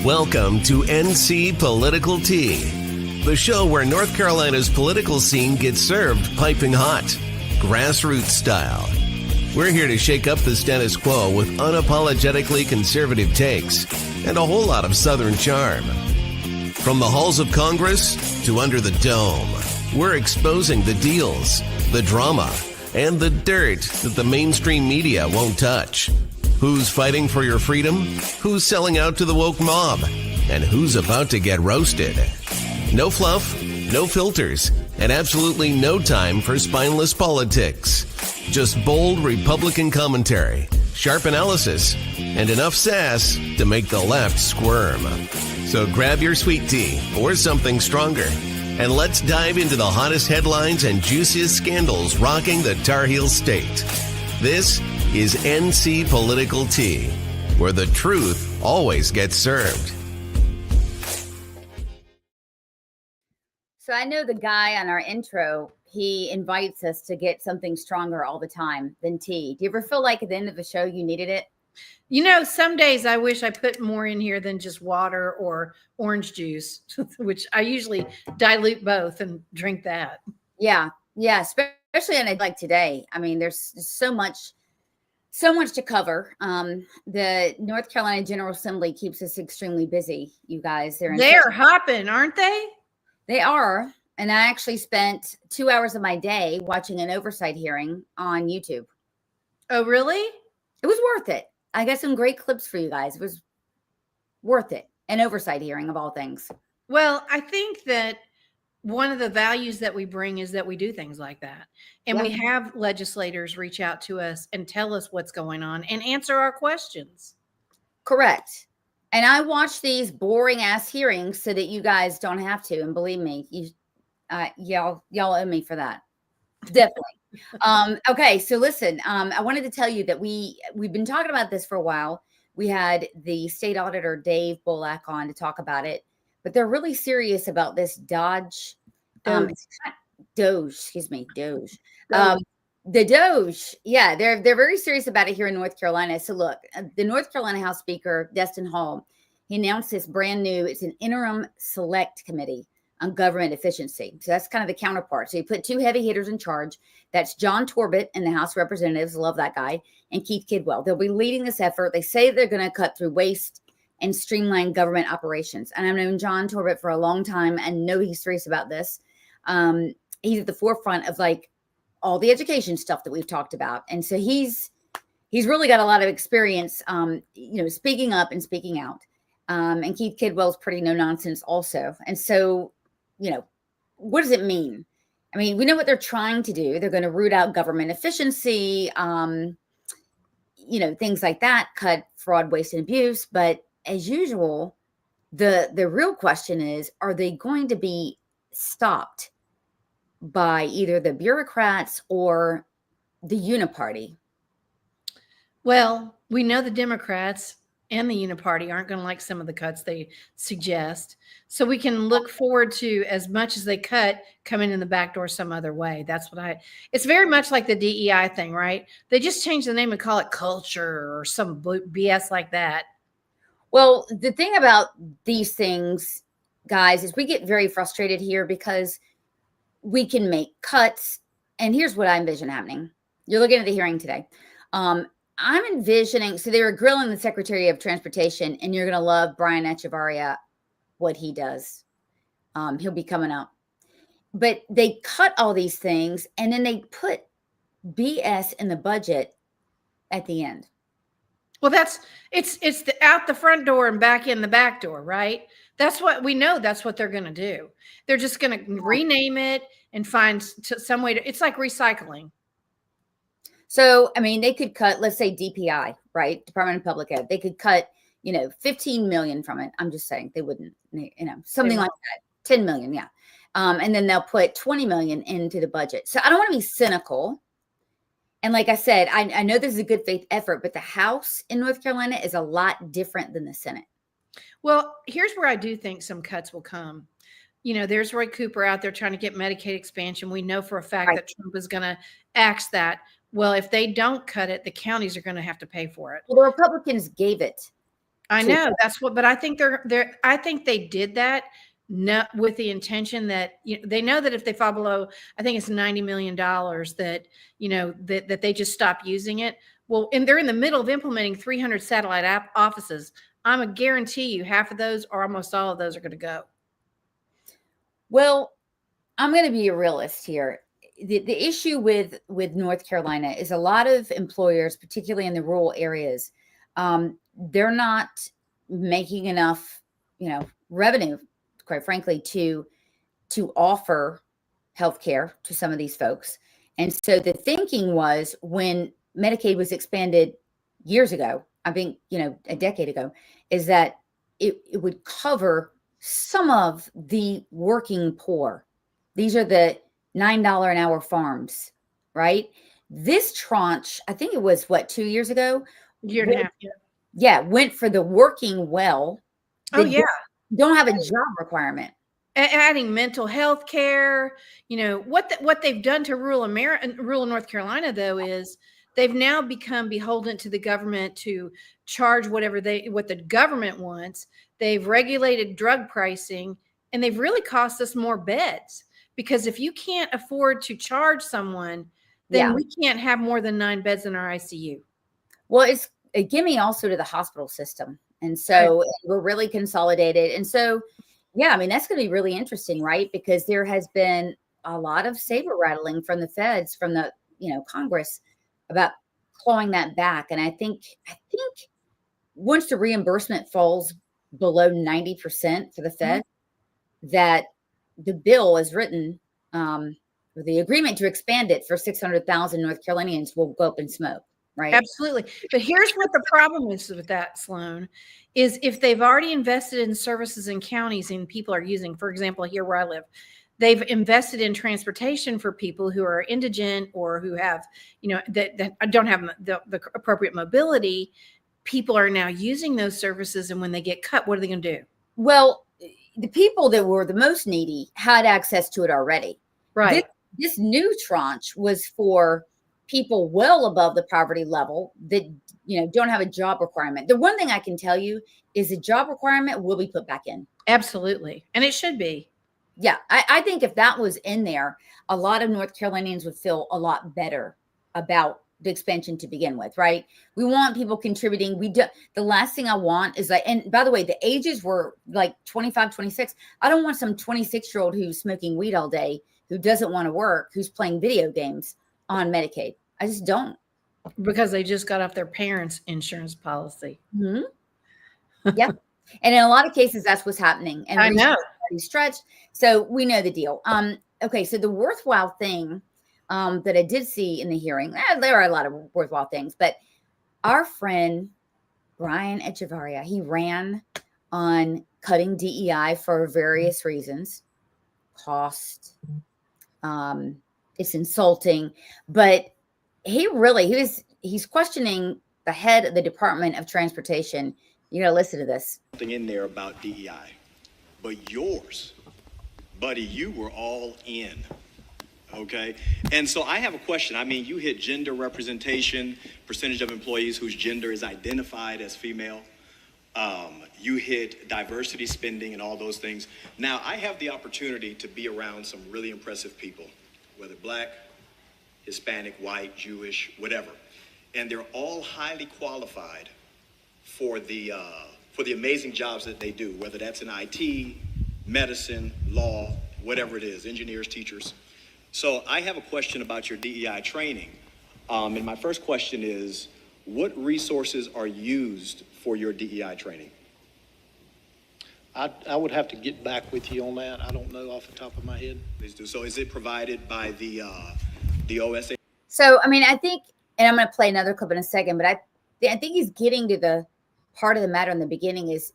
Welcome to NC Political Tea, the show where North Carolina's political scene gets served piping hot, grassroots style. We're here to shake up the status quo with unapologetically conservative takes and a whole lot of Southern charm. From the halls of Congress to under the dome, we're exposing the deals, the drama, and the dirt that the mainstream media won't touch. Who's fighting for your freedom? Who's selling out to the woke mob? And who's about to get roasted? No fluff, no filters, and absolutely no time for spineless politics. Just bold Republican commentary, sharp analysis, and enough sass to make the left squirm. So grab your sweet tea or something stronger, and let's dive into the hottest headlines and juiciest scandals rocking the Tar Heel State. This is NC Political Tea, where the truth always gets served. So I know the guy on our intro, he invites us to get something stronger all the time than tea. Do you ever feel like at the end of the show you needed it? You know, some days I wish I put more in here than just water or orange juice, which I usually dilute both and drink that. Yeah, especially on a like today. I mean, there's so much to cover. The North Carolina General Assembly keeps us extremely busy, you guys. They're hopping, aren't they? They are. And I actually spent 2 hours of my day watching an oversight hearing on YouTube. Oh, really? It was worth it. I got some great clips for you guys. It was worth it. An oversight hearing of all things. Well, I think that one of the values that we bring is that we do things like that. And we have legislators reach out to us and tell us what's going on and answer our questions. Correct. And I watch these boring ass hearings so that you guys don't have to. And believe me, y'all owe me for that. Definitely. Okay. So listen, I wanted to tell you that we've been talking about this for a while. We had the state auditor, Dave Bullock, on to talk about it, but they're really serious about this Doge. The Doge. Yeah, they're very serious about it here in North Carolina. So look, the North Carolina House Speaker, Destin Hall, he announced this brand new, it's an interim select committee on government efficiency. So that's kind of the counterpart. So he put two heavy hitters in charge. That's John Torbett in the House of Representatives. Love that guy. And Keith Kidwell. They'll be leading this effort. They say they're going to cut through waste and streamline government operations. And I've known John Torbett for a long time and know he's serious about this. He's at the forefront of like all the education stuff that we've talked about. And so he's really got a lot of experience, speaking up and speaking out. And Keith Kidwell's pretty no nonsense also. And so, what does it mean? I mean, we know what they're trying to do. They're going to root out government efficiency, things like that, cut fraud, waste, and abuse. But as usual, the real question is, are they going to be stopped by either the bureaucrats or the uniparty? Well, we know the Democrats and the uniparty aren't going to like some of the cuts they suggest. So we can look forward to, as much as they cut, coming in the back door some other way. It's very much like the DEI thing, right? They just change the name and call it culture or some BS like that. Well, the thing about these things, guys, is we get very frustrated here because we can make cuts. And here's what I envision happening. You're looking at the hearing today. I'm envisioning, so they were grilling the Secretary of Transportation, and you're going to love Brian Echevarria, what he does. He'll be coming up. But they cut all these things, and then they put BS in the budget at the end. Well, it's out the front door and back in the back door, right? That's what we know. That's what they're going to do. They're just going to rename it and find some way to, it's like recycling. So, I mean, they could cut, let's say DPI, right? Department of Public Ed. They could cut, 15 million from it. I'm just saying they wouldn't, something like that. 10 million. Yeah. And then they'll put 20 million into the budget. So I don't want to be cynical. And like I said, I know this is a good faith effort, but the House in North Carolina is a lot different than the Senate. Well, here's where I do think some cuts will come. There's Roy Cooper out there trying to get Medicaid expansion. We know for a fact that Trump is going to axe that. Well, if they don't cut it, the counties are going to have to pay for it. Well, the Republicans gave it I know that's what, but I think I think they did that not with the intention that they know that if they fall below, I think it's $90 million that, that they just stop using it. Well, and they're in the middle of implementing 300 satellite offices. I'm a guarantee you half of those or almost all of those are going to go. Well, I'm going to be a realist here. The issue with North Carolina is a lot of employers, particularly in the rural areas, they're not making enough, revenue, quite frankly, to offer healthcare to some of these folks. And so the thinking was when Medicaid was expanded years ago, I think, a decade ago, is that it would cover some of the working poor. These are the $9 an hour farms, right? This tranche, I think it was 2 years ago? Year and a half. Yeah, went for the working well. Oh, yeah. Don't have a job requirement. Adding mental health care, what they've done to rural North Carolina, though, is they've now become beholden to the government to charge what the government wants. They've regulated drug pricing, and they've really cost us more beds, because if you can't afford to charge someone, then we can't have more than 9 beds in our ICU. Well, it's a gimme also to the hospital system. And so we're really consolidated. And so, that's going to be really interesting, right? Because there has been a lot of saber rattling from the feds, from the, Congress, about clawing that back. And I think once the reimbursement falls below 90% for the Fed, that the bill is written, the agreement to expand it for 600,000 North Carolinians will go up in smoke. Right. Absolutely. But here's what the problem is with that, Sloan, is if they've already invested in services in counties and people are using, for example, here where I live, they've invested in transportation for people who are indigent or who have, that don't have the appropriate mobility. People are now using those services. And when they get cut, what are they going to do? Well, the people that were the most needy had access to it already. Right. This new tranche was for people well above the poverty level that, don't have a job requirement. The one thing I can tell you is the job requirement will be put back in. Absolutely. And it should be. Yeah. I think if that was in there, a lot of North Carolinians would feel a lot better about the expansion to begin with, right? We want people contributing. The last thing I want is and by the way, the ages were like 25, 26. I don't want some 26-year-old who's smoking weed all day, who doesn't want to work, who's playing video games on Medicaid. I just don't. Because they just got off their parents' insurance policy. Mm-hmm. Yeah. And in a lot of cases, that's what's happening. And I know. Stretched. So we know the deal. Okay. So the worthwhile thing that I did see in the hearing, there are a lot of worthwhile things, but our friend, Brian Echevarria, he ran on cutting DEI for various reasons. Cost. It's insulting, but he's questioning the head of the Department of Transportation. You got to listen to this. Something in there about DEI, but yours, buddy, you were all in. Okay. And so I have a question. I mean, you hit gender representation, percentage of employees whose gender is identified as female. You hit diversity spending and all those things. Now, I have the opportunity to be around some really impressive people, whether Black, Hispanic, white, Jewish, whatever. And they're all highly qualified for the amazing jobs that they do, whether that's in IT, medicine, law, whatever it is, engineers, teachers. So I have a question about your DEI training. And my first question is, what resources are used for your DEI training? I would have to get back with you on that. I don't know off the top of my head. Please do. So is it provided by the OSA? So, I think, and I'm going to play another clip in a second, but I think he's getting to the part of the matter in the beginning is,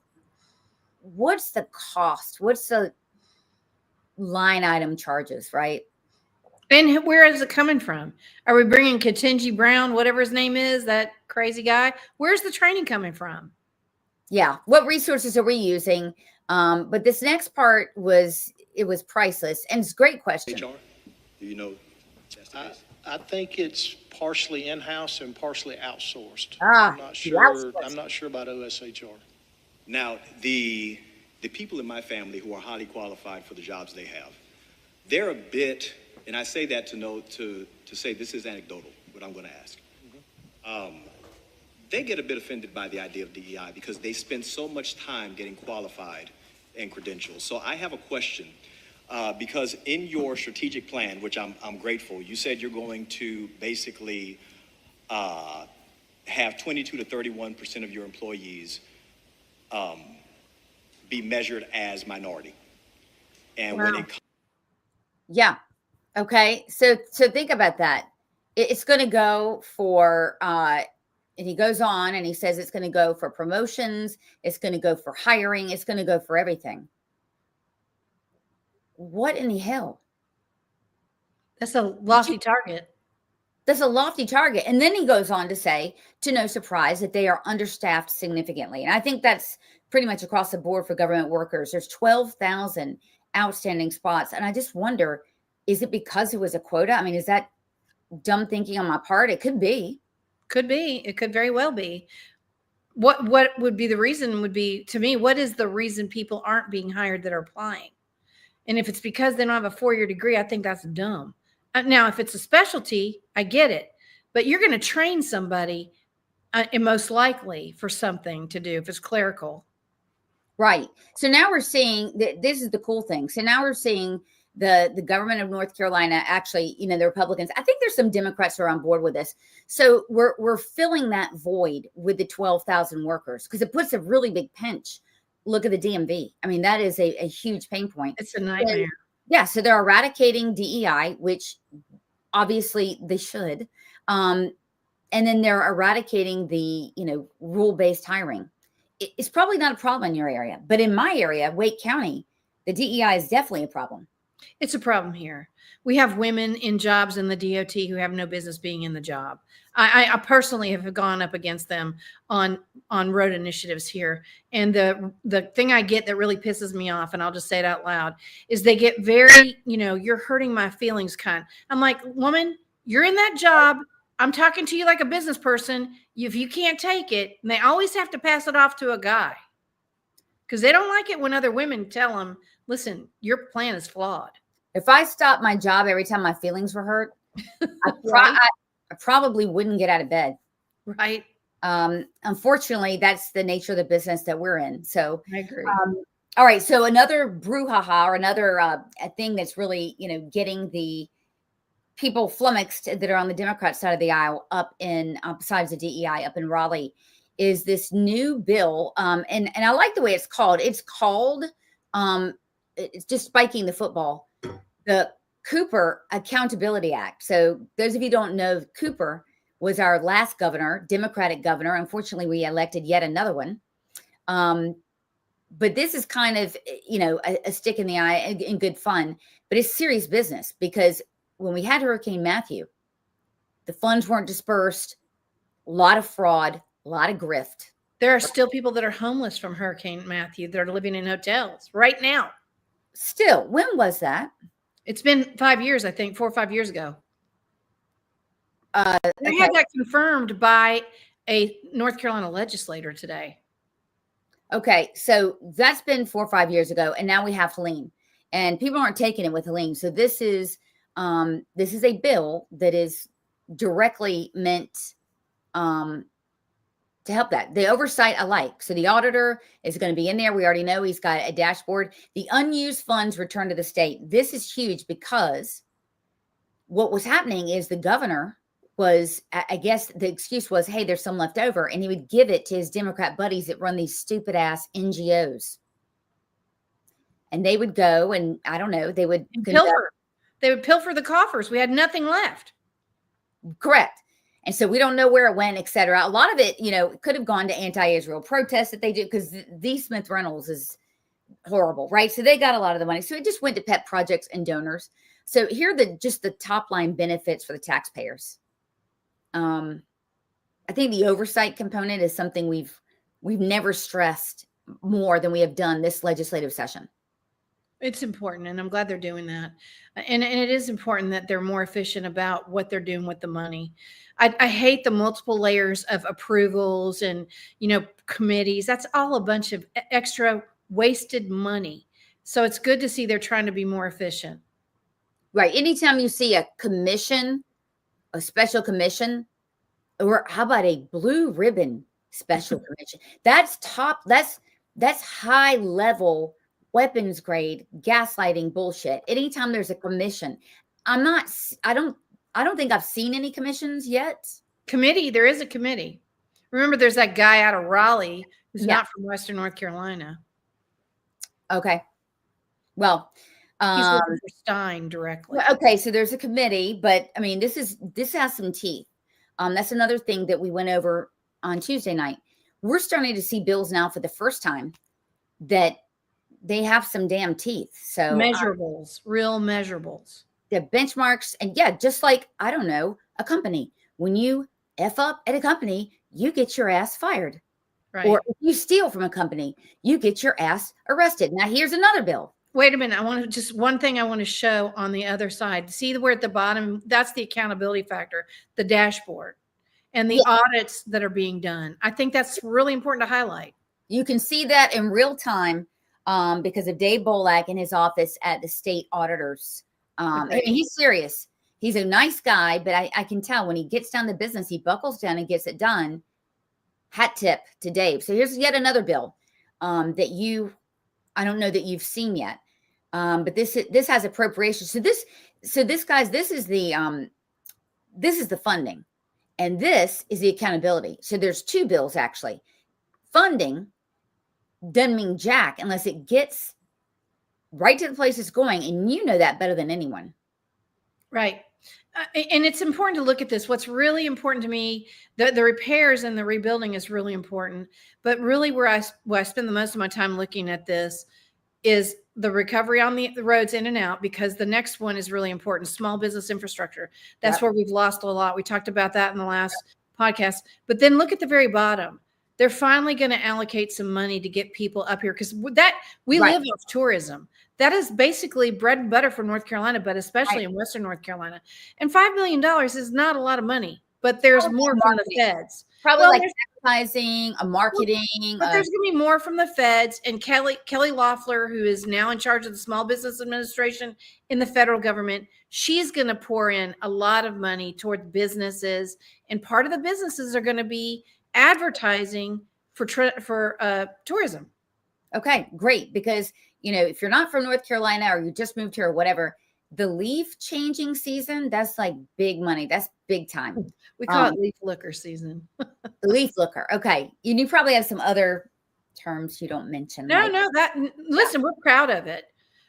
what's the cost? What's the line item charges, right? And where is it coming from? Are we bringing Ketanji Brown, whatever his name is, that crazy guy? Where's the training coming from? Yeah. What resources are we using? But this next part was priceless. And it's a great question. HR? Do you know? I think it's partially in-house and partially outsourced. Ah, I'm not sure about OSHR. Now, the people in my family who are highly qualified for the jobs they have, they're a bit, and I say that to say this is anecdotal, what I'm going to ask. They get a bit offended by the idea of DEI because they spend so much time getting qualified and credentials. So I have a question, because in your strategic plan, which I'm grateful, you said you're going to basically have 22 to 31% of your employees be measured as minority. And Wow. when it Yeah. Okay. So think about that. It's going to go for, and he goes on and he says it's going to go for promotions. It's going to go for hiring. It's going to go for everything. What in the hell? That's a lofty target. That's a lofty target. And then he goes on to say, to no surprise, that they are understaffed significantly. And I think that's pretty much across the board for government workers. There's 12,000 outstanding spots. And I just wonder, is it because it was a quota? I mean, is that dumb thinking on my part? It could be. Could be. It could very well be. What would be the reason would be, to me, what is the reason people aren't being hired that are applying? And if it's because they don't have a 4-year degree, I think that's dumb. Now, if it's a specialty, I get it. But you're going to train somebody, and most likely for something to do if it's clerical. Right. So now we're seeing that this is the cool thing. So now we're seeing the government of North Carolina, actually, you know, the Republicans, I think there's some Democrats who are on board with this. So we're filling that void with the 12,000 workers because it puts a really big pinch. Look at the DMV. I mean, that is a huge pain point. It's a nightmare. Yeah. So they're eradicating DEI, which obviously they should. And then they're eradicating the, you know, rule-based hiring. It's probably not a problem in your area, but in my area, Wake County, the DEI is definitely a problem. It's a problem here. We have women in jobs in the DOT who have no business being in the job. I personally have gone up against them on road initiatives here. And the thing I get that really pisses me off, and I'll just say it out loud, is they get very, you know, you're hurting my feelings kind. I'm like, woman, you're in that job. I'm talking to you like a business person. If you can't take it, and they always have to pass it off to a guy because they don't like it when other women tell them, listen, your plan is flawed. If I stopped my job every time my feelings were hurt, I probably wouldn't get out of bed. Right. Unfortunately, that's the nature of the business that we're in. So I agree. All right. So another brouhaha, or another a thing that's really, you know, getting the people flummoxed that are on the Democrat side of the aisle up in, besides the DEI, up in Raleigh, is this new bill. And I like the way it's called. It's called, it's just spiking the football, the Cooper Accountability Act. So those of you who don't know, Cooper was our last governor, Democratic governor. Unfortunately, we elected yet another one. But this is kind of, you know, a stick in the eye and good fun, but it's serious business because when we had Hurricane Matthew, the funds weren't dispersed, a lot of fraud, a lot of grift. There are still people that are homeless from Hurricane Matthew. They're living in hotels right now. Still, when was that? It's been 5 years, I think, 4 or 5 years ago. Okay. I had that confirmed by a North Carolina legislator today. Okay, so that's been 4 or 5 years ago, and now we have Helene, and people aren't taking it with Helene. So this is a bill that is directly meant to help that. The oversight I like. So the auditor is going to be in there. We already know he's got a dashboard. The unused funds returned to the state. This is huge because what was happening is the governor was, I guess the excuse was, hey, there's some left over. And he would give it to his Democrat buddies that run these stupid ass NGOs. And they would go and I don't know, they would pilfer. They would pilfer the coffers. We had nothing left. Correct. And so we don't know where it went, et cetera. A lot of it, you know, could have gone to anti-Israel protests that they did because the Smith Reynolds is horrible, right? So they got a lot of the money. So it just went to pet projects and donors. So here are just the top line benefits for the taxpayers. I think the oversight component is something we've never stressed more than we have done this legislative session. It's important, and I'm glad they're doing that. And it is important that they're more efficient about what they're doing with the money. I hate the multiple layers of approvals and, committees. That's all a bunch of extra wasted money. So it's good to see they're trying to be more efficient. Right. Anytime you see a commission, a special commission, or how about a blue ribbon special commission? That's top. That's high level weapons grade gaslighting bullshit. Anytime there's a commission, I don't think I've seen any commissions yet. Committee, there is a committee. Remember, there's that guy out of Raleigh who's not from Western North Carolina. Okay. Well, he's working for Stein directly. Okay, so there's a committee, but I mean, this has some teeth. That's another thing that we went over on Tuesday night. We're starting to see bills now for the first time that they have some damn teeth. So measurables, real measurables. The benchmarks, and just like, I don't know, a company. When you F up at a company, you get your ass fired. Right. Or if you steal from a company, you get your ass arrested. Now here's another bill. Wait a minute. I want to just one thing I want to show on the other side. See where at the bottom, that's the accountability factor, the dashboard, and the audits that are being done. I think that's really important to highlight. You can see that in real time because of Dave Bolak in his office at the state auditors. And he's serious. He's a nice guy, but I can tell when he gets down to business, he buckles down and gets it done. Hat tip to Dave. So here's yet another bill that I don't know that you've seen yet, but this has appropriations. So this guys, this is the funding, and this is the accountability. So there's two bills actually. Funding doesn't mean jack unless it gets right to the place it's going, and you know that better than anyone. Right. And it's important to look at this. What's really important to me, the repairs and the rebuilding is really important. But really where I spend the most of my time looking at this is the recovery on the roads in and out, because the next one is really important. Small business infrastructure. That's where we've lost a lot. We talked about that in the last podcast. But then look at the very bottom. They're finally going to allocate some money to get people up here, because we live off tourism. That is basically bread and butter for North Carolina, but especially in Western North Carolina. And $5 million is not a lot of money, but there's more from the feds. Probably like advertising, marketing. But there's going to be more from the feds. And Kelly Loeffler, who is now in charge of the Small Business Administration in the federal government, she's going to pour in a lot of money toward businesses. And part of the businesses are going to be advertising for tourism. Okay, great. Because if you're not from North Carolina or you just moved here or whatever, the leaf changing season, that's like big money. That's big time. We call it leaf looker season. The leaf looker. Okay. You probably have some other terms you don't mention. Listen, we're proud of it.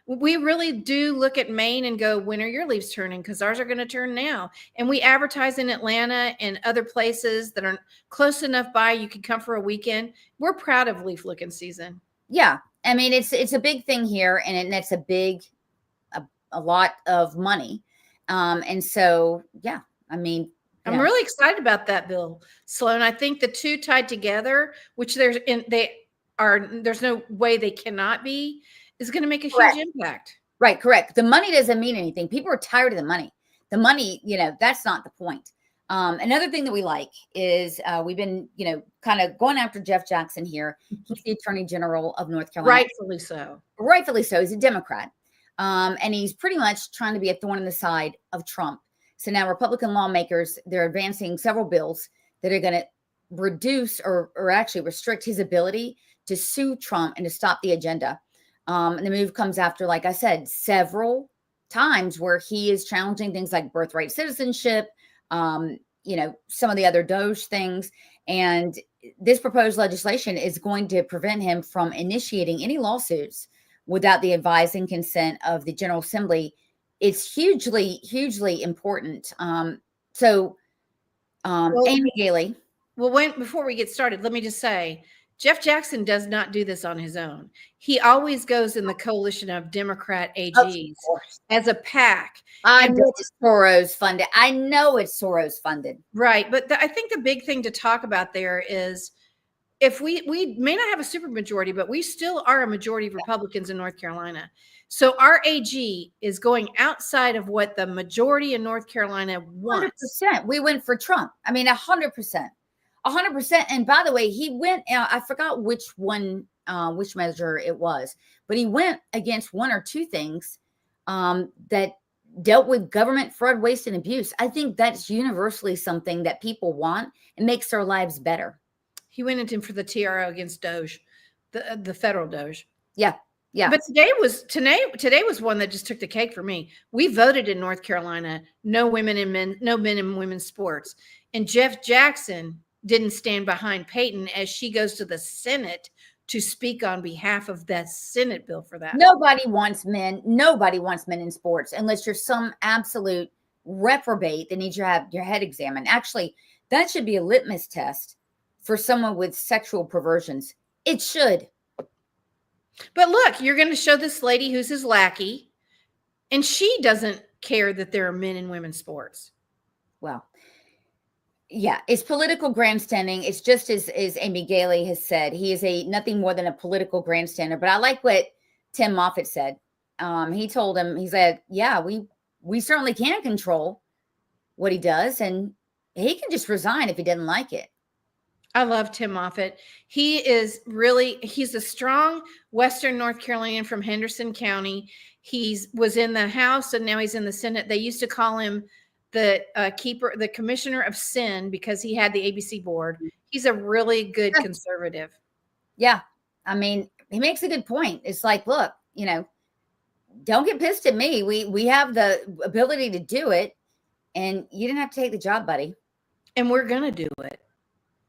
We really do look at Maine and go, when are your leaves turning? Because ours are going to turn now. And we advertise in Atlanta and other places that are close enough by you can come for a weekend. We're proud of leaf looking season. Yeah. I mean, it's a big thing here, and it's a lot of money. And so, I mean, I'm really excited about that bill, Sloan. I think the two tied together, which there's no way they cannot be, is going to make a huge impact. Right. Correct. The money doesn't mean anything. People are tired of the money. The money, that's not the point. Another thing that we like is we've been, kind of going after Jeff Jackson here. He's the Attorney General of North Carolina. Rightfully so. Rightfully so. He's a Democrat. And he's pretty much trying to be a thorn in the side of Trump. So now Republican lawmakers, they're advancing several bills that are going to reduce or actually restrict his ability to sue Trump and to stop the agenda. And the move comes after, like I said, several times where he is challenging things like birthright citizenship, some of the other DOJ things. And this proposed legislation is going to prevent him from initiating any lawsuits without the advice and consent of the General Assembly. It's hugely, hugely important. Amy Gailey. Well, before we get started, let me just say, Jeff Jackson does not do this on his own. He always goes in the coalition of Democrat AGs as a PAC. I know it's Soros funded. Right. But I think the big thing to talk about there is if we may not have a super majority, but we still are a majority of Republicans in North Carolina. So our AG is going outside of what the majority in North Carolina wants. 100%. We went for Trump. I mean, 100%. 100%. And by the way, he went, I forgot which one, which measure it was, but he went against one or two things that dealt with government fraud, waste, and abuse. I think that's universally something that people want and makes their lives better. He went in for the TRO against Doge, the federal Doge. Yeah. Yeah. But today was one that just took the cake for me. We voted in North Carolina, no men in women's sports. And Jeff Jackson didn't stand behind Peyton as she goes to the Senate to speak on behalf of that Senate bill for that. Nobody wants men in sports unless you're some absolute reprobate that needs to have your head examined. Actually, that should be a litmus test for someone with sexual perversions. It should. But look, you're going to show this lady who's his lackey, and she doesn't care that there are men in women's sports. Well, yeah, it's political grandstanding. It's just as Amy Gailey has said, he is nothing more than a political grandstander. But I like what Tim Moffitt said. He told him, he said, yeah, we certainly can control what he does, and he can just resign if he didn't like it. I love Tim Moffitt. He's a strong Western North Carolinian from Henderson County. Was in the House and now he's in the Senate. They used to call him the commissioner of sin because he had the ABC board. He's a really good conservative. Yeah. I mean, he makes a good point. It's like, look, don't get pissed at me. We have the ability to do it, and you didn't have to take the job, buddy. And we're going to do it.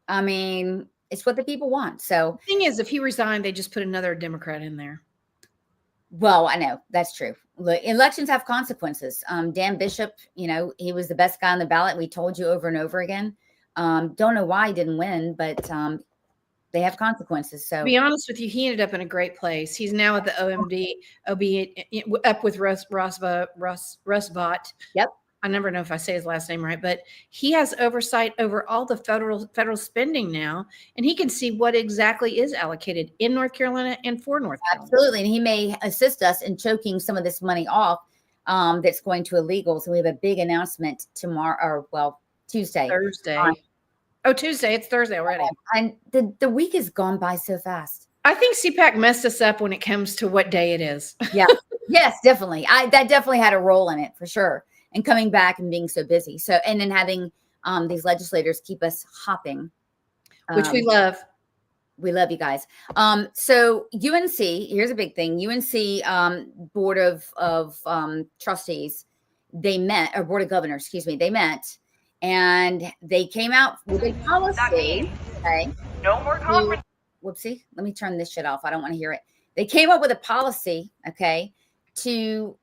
I mean, it's what the people want. So the thing is, if he resigned, they just put another Democrat in there. Well, I know that's true. Look, elections have consequences. Dan Bishop, he was the best guy on the ballot. We told you over and over again. Don't know why he didn't win, but they have consequences. So to be honest with you, he ended up in a great place. He's now at the OB up with Russ Bott. Yep. I never know if I say his last name right, but he has oversight over all the federal spending now, and he can see what exactly is allocated in North Carolina and for North Carolina. Absolutely. And he may assist us in choking some of this money off that's going to illegals. And we have a big announcement tomorrow, Tuesday. Thursday. Tuesday. It's Thursday already. And the week has gone by so fast. I think CPAC messed us up when it comes to what day it is. Yeah. Yes, definitely. That definitely had a role in it for sure. And coming back and being so busy. So, and then having these legislators keep us hopping. Which we love. We love you guys. So UNC, here's a big thing. UNC Board of Trustees, they met, or Board of Governors, excuse me, they met, and they came out with a policy. Okay. No more conference. Whoopsie. Let me turn this shit off. I don't want to hear it. They came up with a policy, okay, to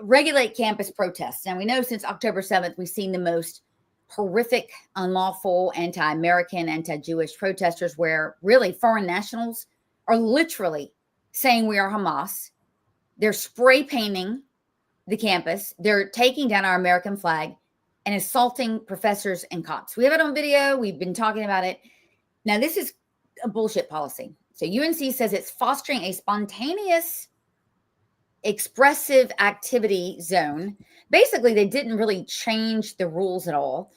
regulate campus protests. And we know since October 7th, we've seen the most horrific, unlawful, anti-American, anti-Jewish protesters where really foreign nationals are literally saying we are Hamas. They're spray painting the campus. They're taking down our American flag and assaulting professors and cops. We have it on video. We've been talking about it. Now, this is a bullshit policy. So UNC says it's fostering a spontaneous expressive activity zone. Basically, they didn't really change the rules at all.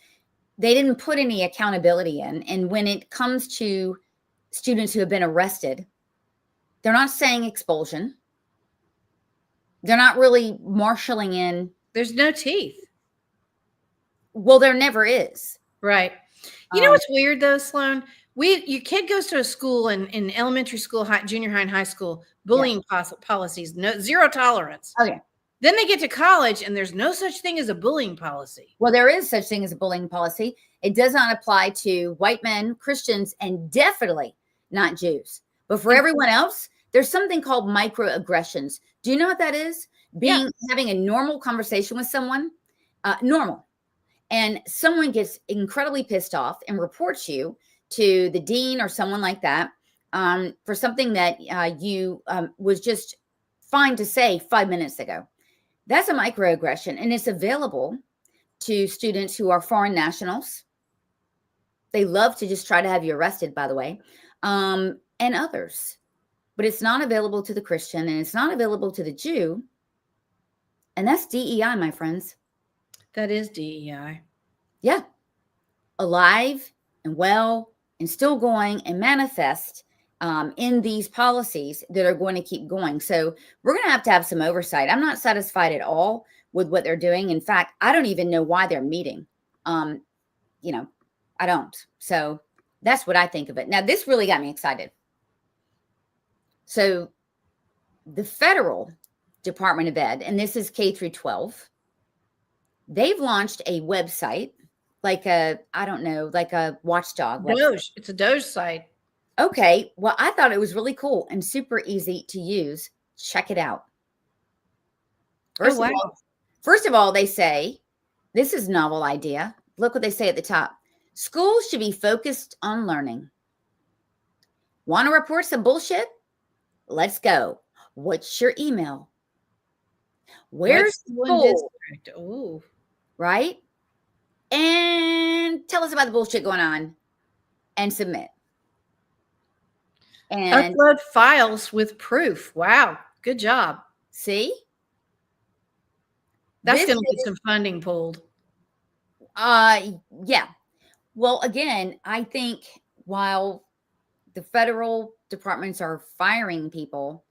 They didn't put any accountability in. And when it comes to students who have been arrested, they're not saying expulsion. They're not really marshaling in. There's no teeth. Well, there never is. Right. You know what's weird though, Sloan? Your kid goes to a school in elementary school, junior high, and high school, bullying policies, zero tolerance. Okay. Then they get to college and there's no such thing as a bullying policy. Well, there is such thing as a bullying policy. It does not apply to white men, Christians, and definitely not Jews. But for everyone else, there's something called microaggressions. Do you know what that is? Having a normal conversation with someone, normal. And someone gets incredibly pissed off and reports you to the dean or someone like that for something that you was just fine to say 5 minutes ago. That's a microaggression, and it's available to students who are foreign nationals. They love to just try to have you arrested, by the way. and others. But it's not available to the Christian, and it's not available to the Jew. And that's DEI, my friends. That is DEI. Yeah. Alive and well and still going and manifest in these policies that are going to keep going. So we're going to have some oversight. I'm not satisfied at all with what they're doing. In fact, I don't even know why they're meeting. I don't. So that's what I think of it. Now, this really got me excited. So the federal Department of Ed, and this is K through 12, they've launched a website, like a watchdog website. Doge. It's a Doge site. Okay. Well, I thought it was really cool and super easy to use. Check it out. First of all, they say, this is a novel idea. Look what they say at the top. Schools should be focused on learning. Want to report some bullshit? Let's go. What's your email? Where's school? Oh, right? And tell us about the bullshit going on and submit. And upload files with proof. Wow. Good job. See? That's going to get some funding pulled. Yeah. Well, again, I think while the federal departments are firing people,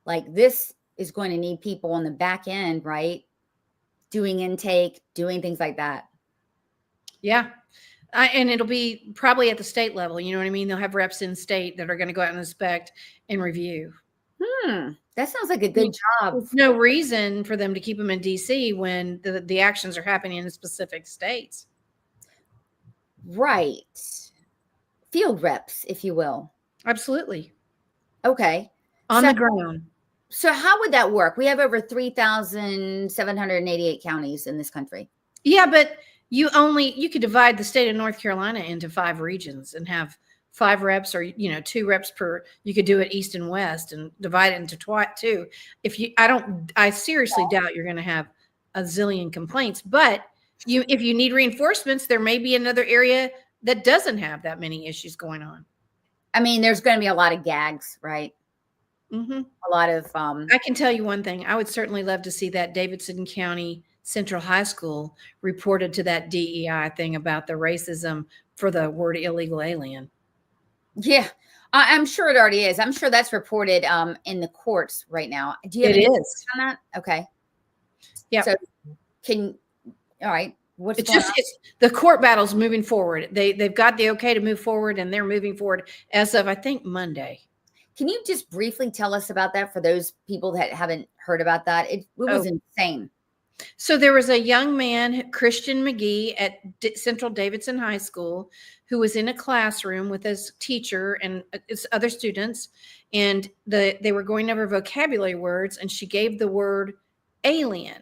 like this is going to need people on the back end, right? Doing intake, doing things like that. Yeah. And it'll be probably at the state level. You know what I mean? They'll have reps in state that are going to go out and inspect and review. That sounds like a good job. There's no reason for them to keep them in DC when the actions are happening in specific states. Right. Field reps, if you will. Absolutely. Okay. On the ground. So how would that work? We have over 3,788 counties in this country. Yeah, but you could divide the state of North Carolina into 5 regions and have 5 reps or 2 reps per. You could do it east and west and divide it into 2. I seriously doubt you're going to have a zillion complaints, but if you need reinforcements, there may be another area that doesn't have that many issues going on. I mean, there's going to be a lot of gags, right? Mm-hmm. A lot of I can tell you one thing. I would certainly love to see that Davidson County Central High School reported to that DEI thing about the racism for the word illegal alien. Yeah, I'm sure it already is. I'm sure that's reported in the courts right now. Do you have any on that? Okay. Yeah. So all right. It's the court battle's moving forward. They've got the okay to move forward, and they're moving forward as of, I think, Monday. Can you just briefly tell us about that for those people that haven't heard about that? It was insane. So there was a young man, Christian McGee, at Central Davidson High School, who was in a classroom with his teacher and his other students, and they were going over vocabulary words, and she gave the word alien,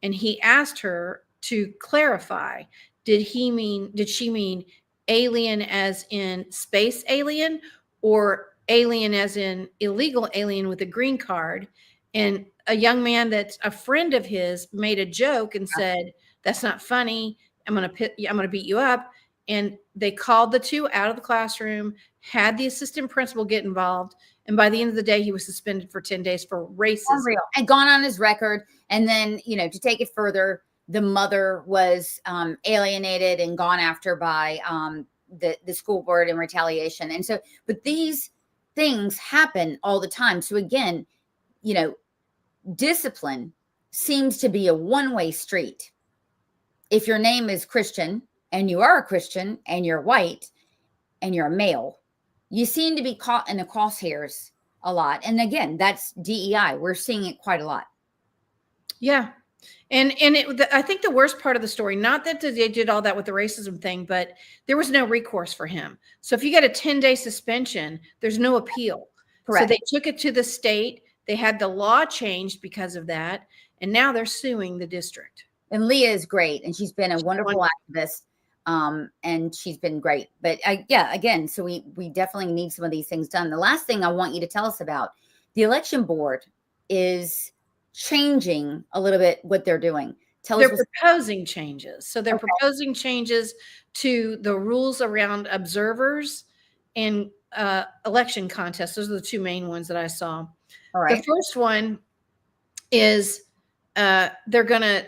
and he asked her to clarify. Did she mean alien as in space alien, or alien as in illegal alien with a green card? And a young man that's a friend of his made a joke and said, "That's not funny. I'm going to beat you up." And they called the 2 out of the classroom, had the assistant principal get involved. And by the end of the day, he was suspended for 10 days for racism. Unreal. And gone on his record. And then, to take it further, the mother was alienated and gone after by the school board in retaliation. And so, but these things happen all the time. So again, discipline seems to be a one-way street. If your name is Christian and you are a Christian and you're white and you're a male, you seem to be caught in the crosshairs a lot. And again, that's DEI. We're seeing it quite a lot. Yeah. And I think the worst part of the story, not that they did all that with the racism thing, but there was no recourse for him. So if you get a 10-day suspension, there's no appeal. Correct. So they took it to the state. They had the law changed because of that. And now they're suing the district. And Leah is great. And she's been a wonderful activist. And she's been great. But again, so we definitely need some of these things done. The last thing I want you to tell us about, the election board is changing a little bit what they're doing. They're proposing changes. So they're proposing changes to the rules around observers and election contests. Those are the two main ones that I saw. All right. The first one is they're going to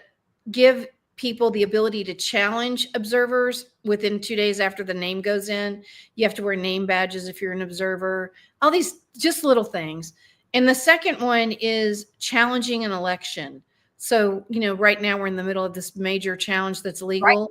give people the ability to challenge observers within 2 days after the name goes in. You have to wear name badges if you're an observer, all these just little things. And the second one is challenging an election. So, right now we're in the middle of this major challenge that's legal. Right.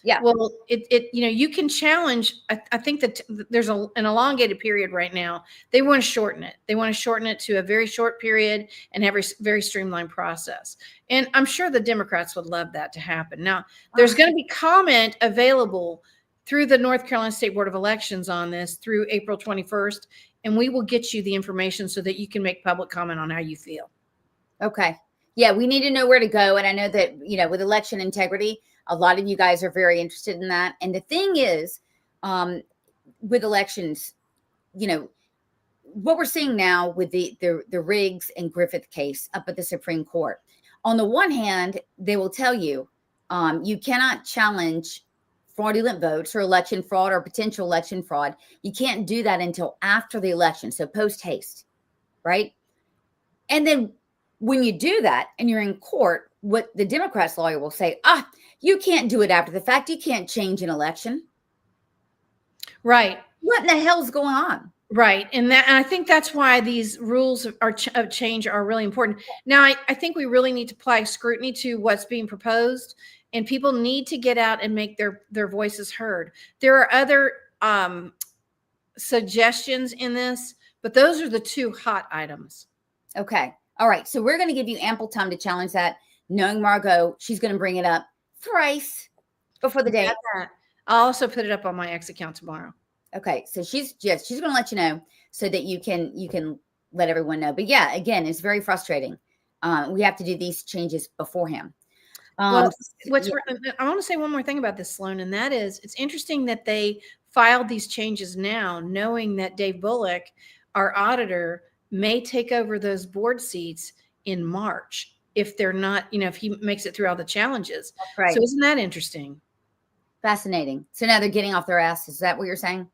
Yeah. Well, you can challenge. I think that there's an elongated period right now. They want to shorten it. They want to shorten it to a very short period and have a very streamlined process. And I'm sure the Democrats would love that to happen. Now, there's going to be comment available through the North Carolina State Board of Elections on this through April 21st. And we will get you the information so that you can make public comment on how you feel. Okay. Yeah, we need to know where to go. And I know that, with election integrity, a lot of you guys are very interested in that. And the thing is, with elections, what we're seeing now with the Riggs and Griffith case up at the Supreme Court, on the one hand, they will tell you, you cannot challenge fraudulent votes or election fraud or potential election fraud. You can't do that until after the election. So post haste, right? And then when you do that and you're in court, what the Democrats lawyer will say, you can't do it after the fact. You can't change an election. Right. What in the hell's going on? Right. And I think that's why these rules of change are really important. Now, I think we really need to apply scrutiny to what's being proposed, and people need to get out and make their voices heard. There are other suggestions in this, but those are the two hot items. Okay. All right. So we're going to give you ample time to challenge that, knowing Margot, she's going to bring it up thrice before the day. I'll also put it up on my X account tomorrow. Okay. So she's going to let you know so that you can let everyone know. But yeah, again, it's very frustrating. We have to do these changes beforehand. I want to say one more thing about this, Sloan, and that is it's interesting that they filed these changes now, knowing that Dave Bullock, our auditor, may take over those board seats in March if they're not, if he makes it through all the challenges. That's right. So isn't that interesting? Fascinating. So now they're getting off their ass. Is that what you're saying?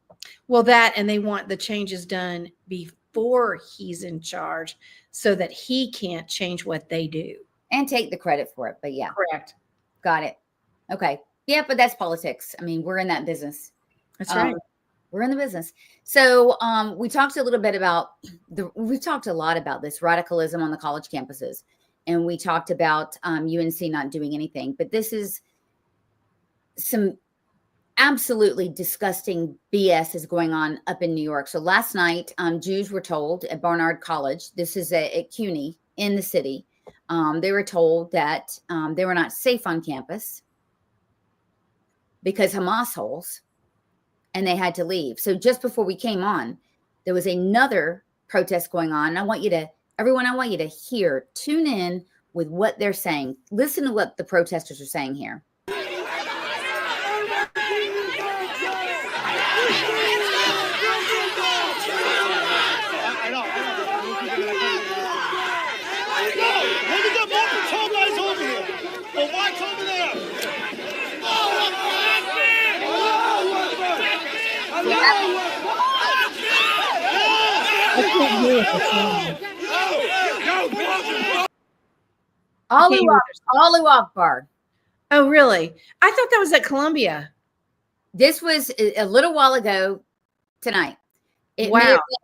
Well, and they want the changes done before he's in charge so that he can't change what they do. And take the credit for it. But yeah. Correct. Got it. Okay. Yeah, but that's politics. I mean, we're in that business. That's right. We're in the business. So we talked a little bit about we've talked a lot about this radicalism on the college campuses. And we talked about UNC not doing anything. But this is some absolutely disgusting BS is going on up in New York. So last night, Jews were told at Barnard College, this is at CUNY in the city, they were told that they were not safe on campus because Hamas holes, and they had to leave. So just before we came on, there was another protest going on. I want you to tune in with what they're saying. Listen to what the protesters are saying here. Allahu Akbar. Oh, really? I thought that was at Columbia. This was a little while ago tonight. It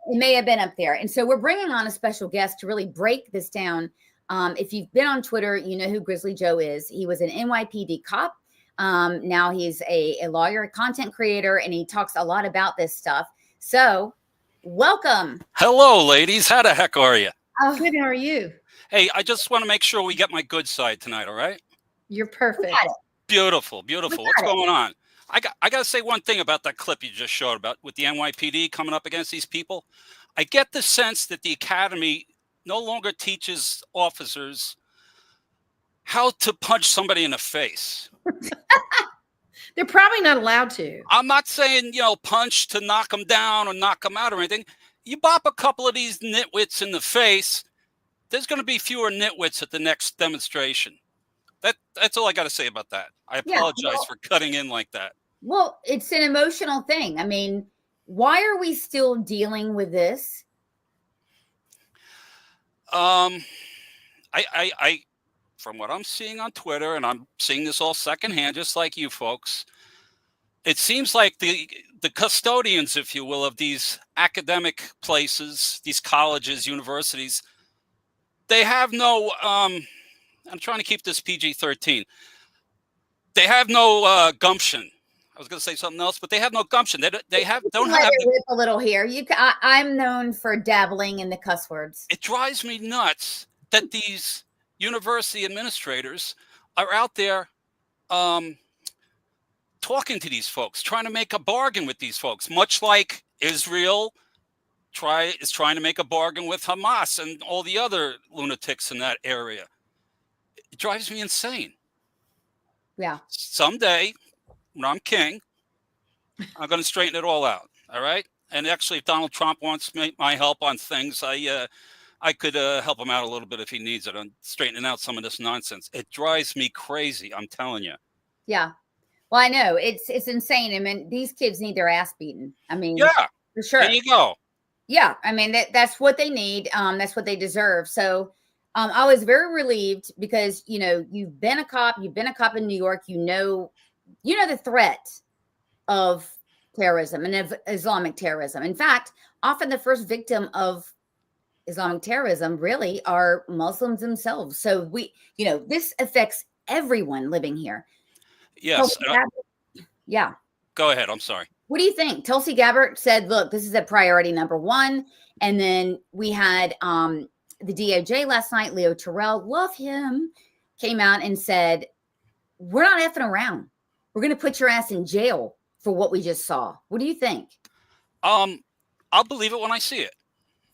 may have been up there. And so we're bringing on a special guest to really break this down. If you've been on Twitter, you know who Grizzly Joe is. He was an NYPD cop. Now he's a lawyer, a content creator, and he talks a lot about this stuff. So welcome. Hello, ladies. How the heck are you? Oh, good. How are you? Hey, I just want to make sure we get my good side tonight, all right? You're perfect. Beautiful, beautiful. What's going on? I got to say one thing about that clip you just showed about with the NYPD coming up against these people. I get the sense that the academy no longer teaches officers how to punch somebody in the face. They're probably not allowed to. I'm not saying, punch to knock them down or knock them out or anything. You bop a couple of these nitwits in the face, there's going to be fewer nitwits at the next demonstration. That's all I got to say about that. I apologize for cutting in like that. Well, it's an emotional thing. I mean, Why are we still dealing with this? I from what I'm seeing on Twitter, and I'm seeing this all secondhand, just like you folks, it seems like the custodians, if you will, of these academic places, these colleges, universities, they have no. I'm trying to keep this PG-13. They have no gumption. I was going to say something else, but they have no gumption. Don't have. Rip a little here. I'm known for dabbling in the cuss words. It drives me nuts that these university administrators are out there talking to these folks, trying to make a bargain with these folks, much like Israel is trying to make a bargain with Hamas and all the other lunatics in that area. It drives me insane. Yeah. Someday, when I'm king, I'm going to straighten it all out. All right. And actually, if Donald Trump wants my help on things, I could help him out a little bit if he needs it on straightening out some of this nonsense. It drives me crazy. I'm telling you. Yeah. Well, I know it's insane. I mean, these kids need their ass beaten. I mean, yeah, for sure. There you go. Yeah. I mean, that's what they need. That's what they deserve. So I was very relieved because, you've been a cop in New York, you know the threat of terrorism and of Islamic terrorism. In fact, often the first victim of Islamic terrorism really are Muslims themselves. So this affects everyone living here. Yes. Yeah. Go ahead. I'm sorry. What do you think? Tulsi Gabbard said, look, this is a priority number one. And then we had the DOJ last night, Leo Terrell, love him, came out and said, we're not effing around. We're going to put your ass in jail for what we just saw. What do you think? I'll believe it when I see it.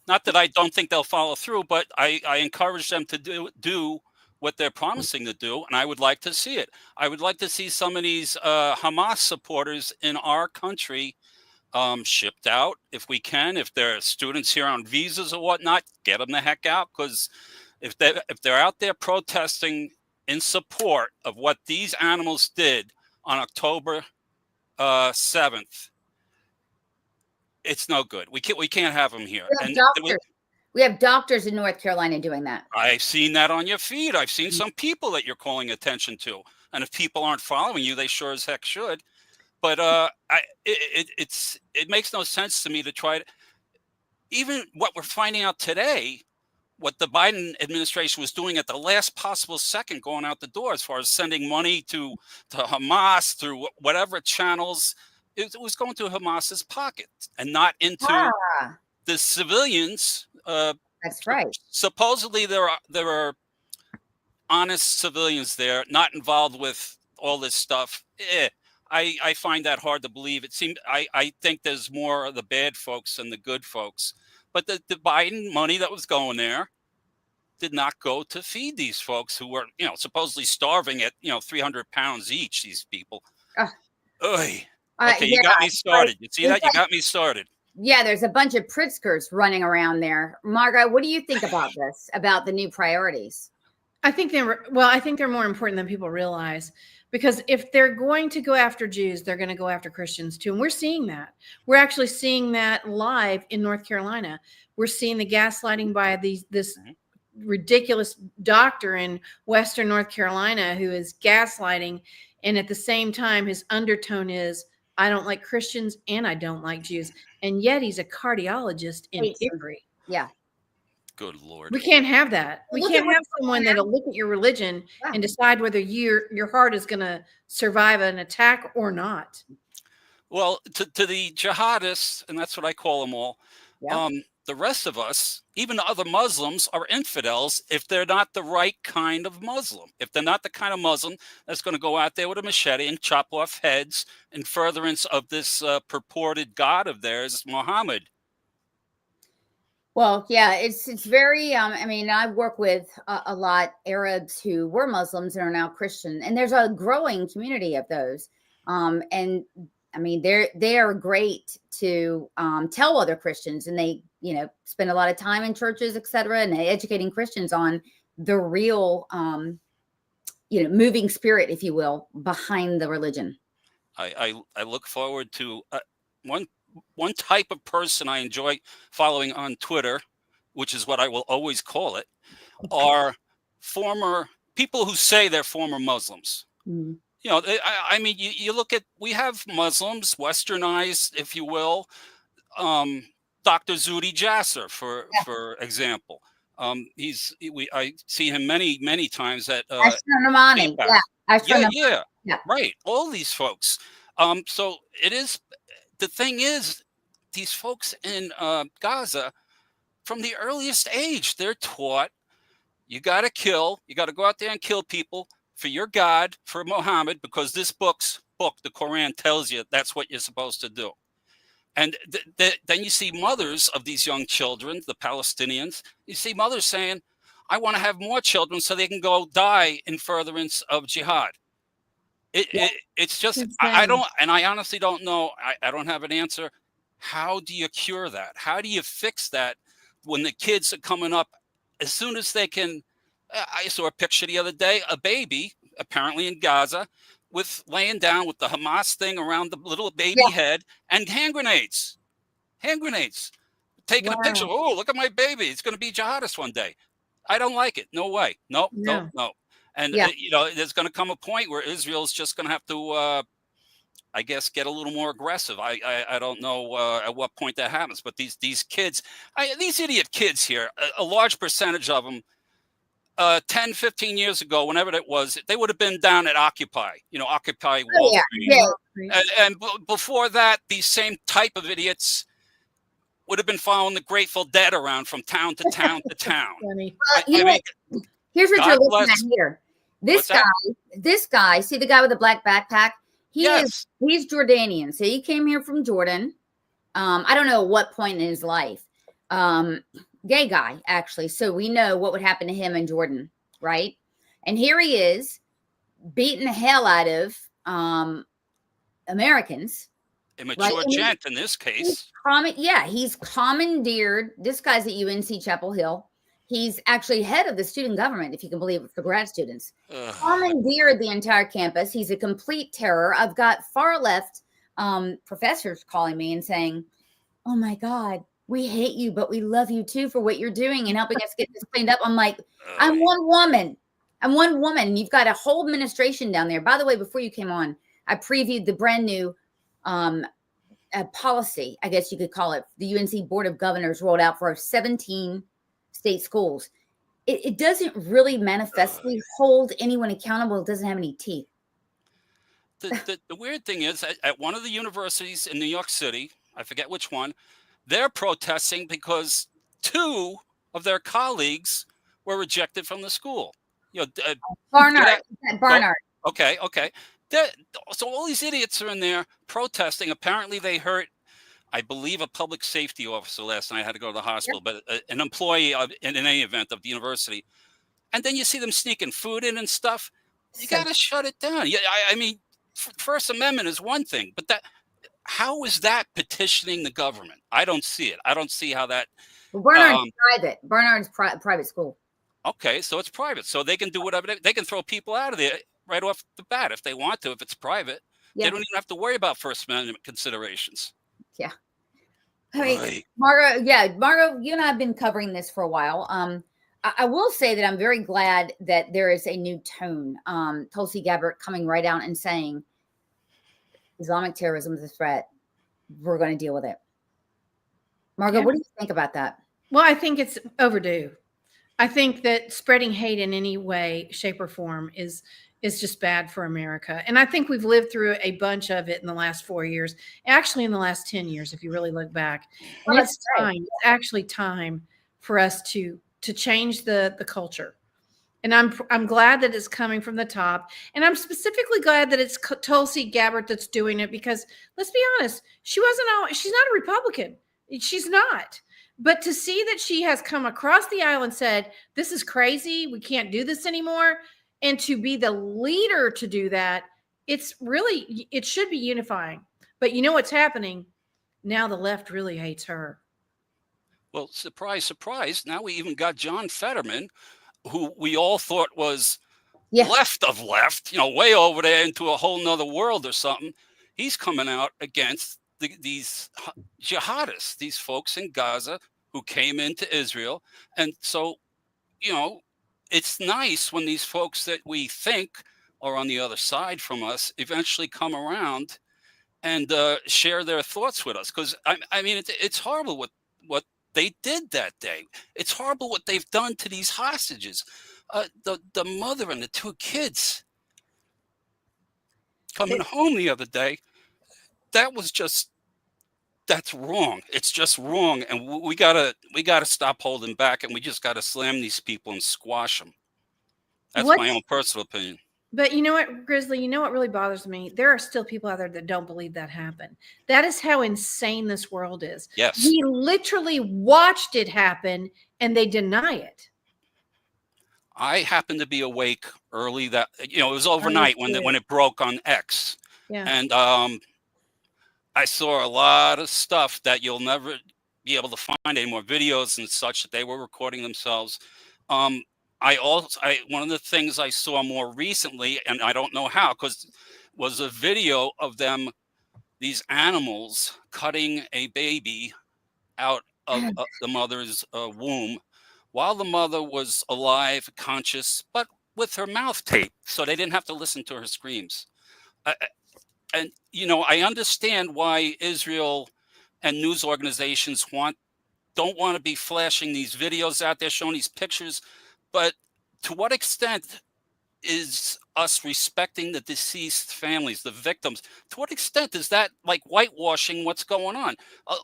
Not that I don't think they'll follow through, but I encourage them to do what they're promising to do, and I would like to see it. I would like to see some of these Hamas supporters in our country shipped out if we can. If they're students here on visas or whatnot, get them the heck out, because if they're out there protesting in support of what these animals did on October 7th, it's no good. We can't have them here. We have doctors in North Carolina doing that. I've seen that on your feed. I've seen some people that you're calling attention to. And if people aren't following you, they sure as heck should. But it makes no sense to me to try to, even what we're finding out today, what the Biden administration was doing at the last possible second going out the door as far as sending money to Hamas through whatever channels, it was going to Hamas's pocket and not into the civilians. That's right. Supposedly there are honest civilians there, not involved with all this stuff. I find that hard to believe. I think there's more of the bad folks than the good folks. But the Biden money that was going there did not go to feed these folks who were, supposedly starving at, 300 pounds each. These people. Okay, you got me started. You see that? You got me started. Yeah, there's a bunch of Pritzkers running around there. Margot, what do you think about this, about the new priorities? I think they're more important than people realize, because if they're going to go after Jews, they're going to go after Christians too. And we're seeing that. We're actually seeing that live in North Carolina. We're seeing the gaslighting by this ridiculous doctor in Western North Carolina who is gaslighting. And at the same time, his undertone is, I don't like Christians and I don't like Jews. And yet he's a cardiologist in Hickory. Yeah. Good Lord. We can't have that. We can't have someone that'll look at your religion and decide whether your heart is going to survive an attack or not. Well, to the jihadists, and that's what I call them all, the rest of us, even other Muslims, are infidels if they're not the right kind of Muslim. If they're not the kind of Muslim that's going to go out there with a machete and chop off heads in furtherance of this purported God of theirs, Muhammad. Well, yeah, it's very, I work with a lot Arabs who were Muslims and are now Christian, and there's a growing community of those. And I mean, they are great to tell other Christians, and they, spend a lot of time in churches, et cetera, and educating Christians on the real, moving spirit, if you will, behind the religion. I look forward to one one type of person I enjoy following on Twitter, which is what I will always call it, are former people who say they're former Muslims. Mm. You know, I mean, you look at, we have Muslims, westernized, if you will. Dr. Zuhdi Jasser, for example. I see him many times at Astronomani. AIPAC. Yeah. Astronomani. Yeah, right. All these folks. So it is. The thing is, these folks in Gaza, from the earliest age, they're taught you got to kill, you got to go out there and kill people for your God, for Muhammad, because this book, the Quran, tells you that's what you're supposed to do. And then you see mothers of these young children, the Palestinians, you see mothers saying, I want to have more children so they can go die in furtherance of jihad. It's just, I don't, and I honestly don't know. I don't have an answer. How do you cure that? How do you fix that when the kids are coming up as soon as they can? I saw a picture the other day, a baby apparently in Gaza with laying down with the Hamas thing around the little baby head and hand grenades, taking a picture. Oh, look at my baby. It's going to be jihadist one day. I don't like it. No way. No. And, you know, there's going to come a point where Israel's just going to have to, I guess, get a little more aggressive. I don't know at what point that happens. But these kids, these idiot kids here, a large percentage of them, 10, 15 years ago, whenever it was, they would have been down at Occupy, Occupy Wall Street. And before that, these same type of idiots would have been following the Grateful Dead around from town to town to town. Here's what you're looking at here. This guy, see the guy with the black backpack? He's Jordanian. So he came here from Jordan. I don't know at what point in his life. Gay guy, actually. So we know what would happen to him in Jordan, right? And here he is beating the hell out of Americans. Immature gent in this case. He's commandeered. This guy's at UNC Chapel Hill. He's actually head of the student government, if you can believe it, for grad students. Commandeered the entire campus. He's a complete terror. I've got far left professors calling me and saying, oh my God, we hate you, but we love you too for what you're doing and helping us get this cleaned up. I'm like, I'm one woman. You've got a whole administration down there. By the way, before you came on, I previewed the brand new policy, I guess you could call it, the UNC Board of Governors rolled out for 17 state schools. It doesn't really manifestly hold anyone accountable. It doesn't have any teeth. The weird thing is, at one of the universities in New York City, I forget which one, they're protesting because 2 of their colleagues were rejected from the school. Barnard. Okay. So all these idiots are in there protesting. Apparently they hurt, I believe, a public safety officer last night. I had to go to the hospital, but an employee in any event of the university. And then you see them sneaking food in and stuff. You got to shut it down. Yeah, I mean, First Amendment is one thing, but how is that petitioning the government? I don't see it. I don't see how that. Well, Barnard's private. Barnard's private school. Okay, so it's private, so they can do whatever they can throw people out of there right off the bat if they want to. If it's private, they don't even have to worry about First Amendment considerations. Yeah, I mean, Margo, you and I have been covering this for a while. I will say that I'm very glad that there is a new tone. Tulsi Gabbard coming right out and saying Islamic terrorism is a threat. We're going to deal with it. Margo, what do you think about that? Well, I think it's overdue. I think that spreading hate in any way, shape, or form is just bad for America. And I think we've lived through a bunch of it in the last 4 years, actually in the last 10 years, if you really look back. And it's time. It's actually time for us to change the culture. And I'm glad that it's coming from the top. And I'm specifically glad that it's Tulsi Gabbard that's doing it, because let's be honest, she's not a Republican. She's not. But to see that she has come across the aisle and said, this is crazy, we can't do this anymore, and to be the leader to do that, it should be unifying. But you know what's happening? Now the left really hates her. Well, surprise, surprise. Now we even got John Fetterman, who we all thought was left of left, way over there into a whole nother world or something. He's coming out against these jihadists, these folks in Gaza who came into Israel. And so, you know, it's nice when these folks that we think are on the other side from us eventually come around and share their thoughts with us. Because I mean, it's horrible what they did that day. It's horrible what they've done to these hostages. The mother and the two kids coming home the other day. That's wrong. It's just wrong, and we gotta stop holding back, and we just gotta slam these people and squash them. That's my own personal opinion. But you know what, Grizzly, you know what really bothers me? There are still people out there that don't believe that happened. That is how insane this world is. Yes. We literally watched it happen and they deny it. I happened to be awake early that, it was overnight when it broke on X. Yeah. And I saw a lot of stuff that you'll never be able to find anymore, videos and such that they were recording themselves. One of the things I saw more recently, and I don't know how, was a video of them, these animals cutting a baby out of the mother's womb while the mother was alive, conscious, but with her mouth taped, so they didn't have to listen to her screams. And I understand why Israel and news organizations don't want to be flashing these videos out there, showing these pictures. But to what extent is us respecting the deceased families, the victims? To what extent is that like whitewashing what's going on?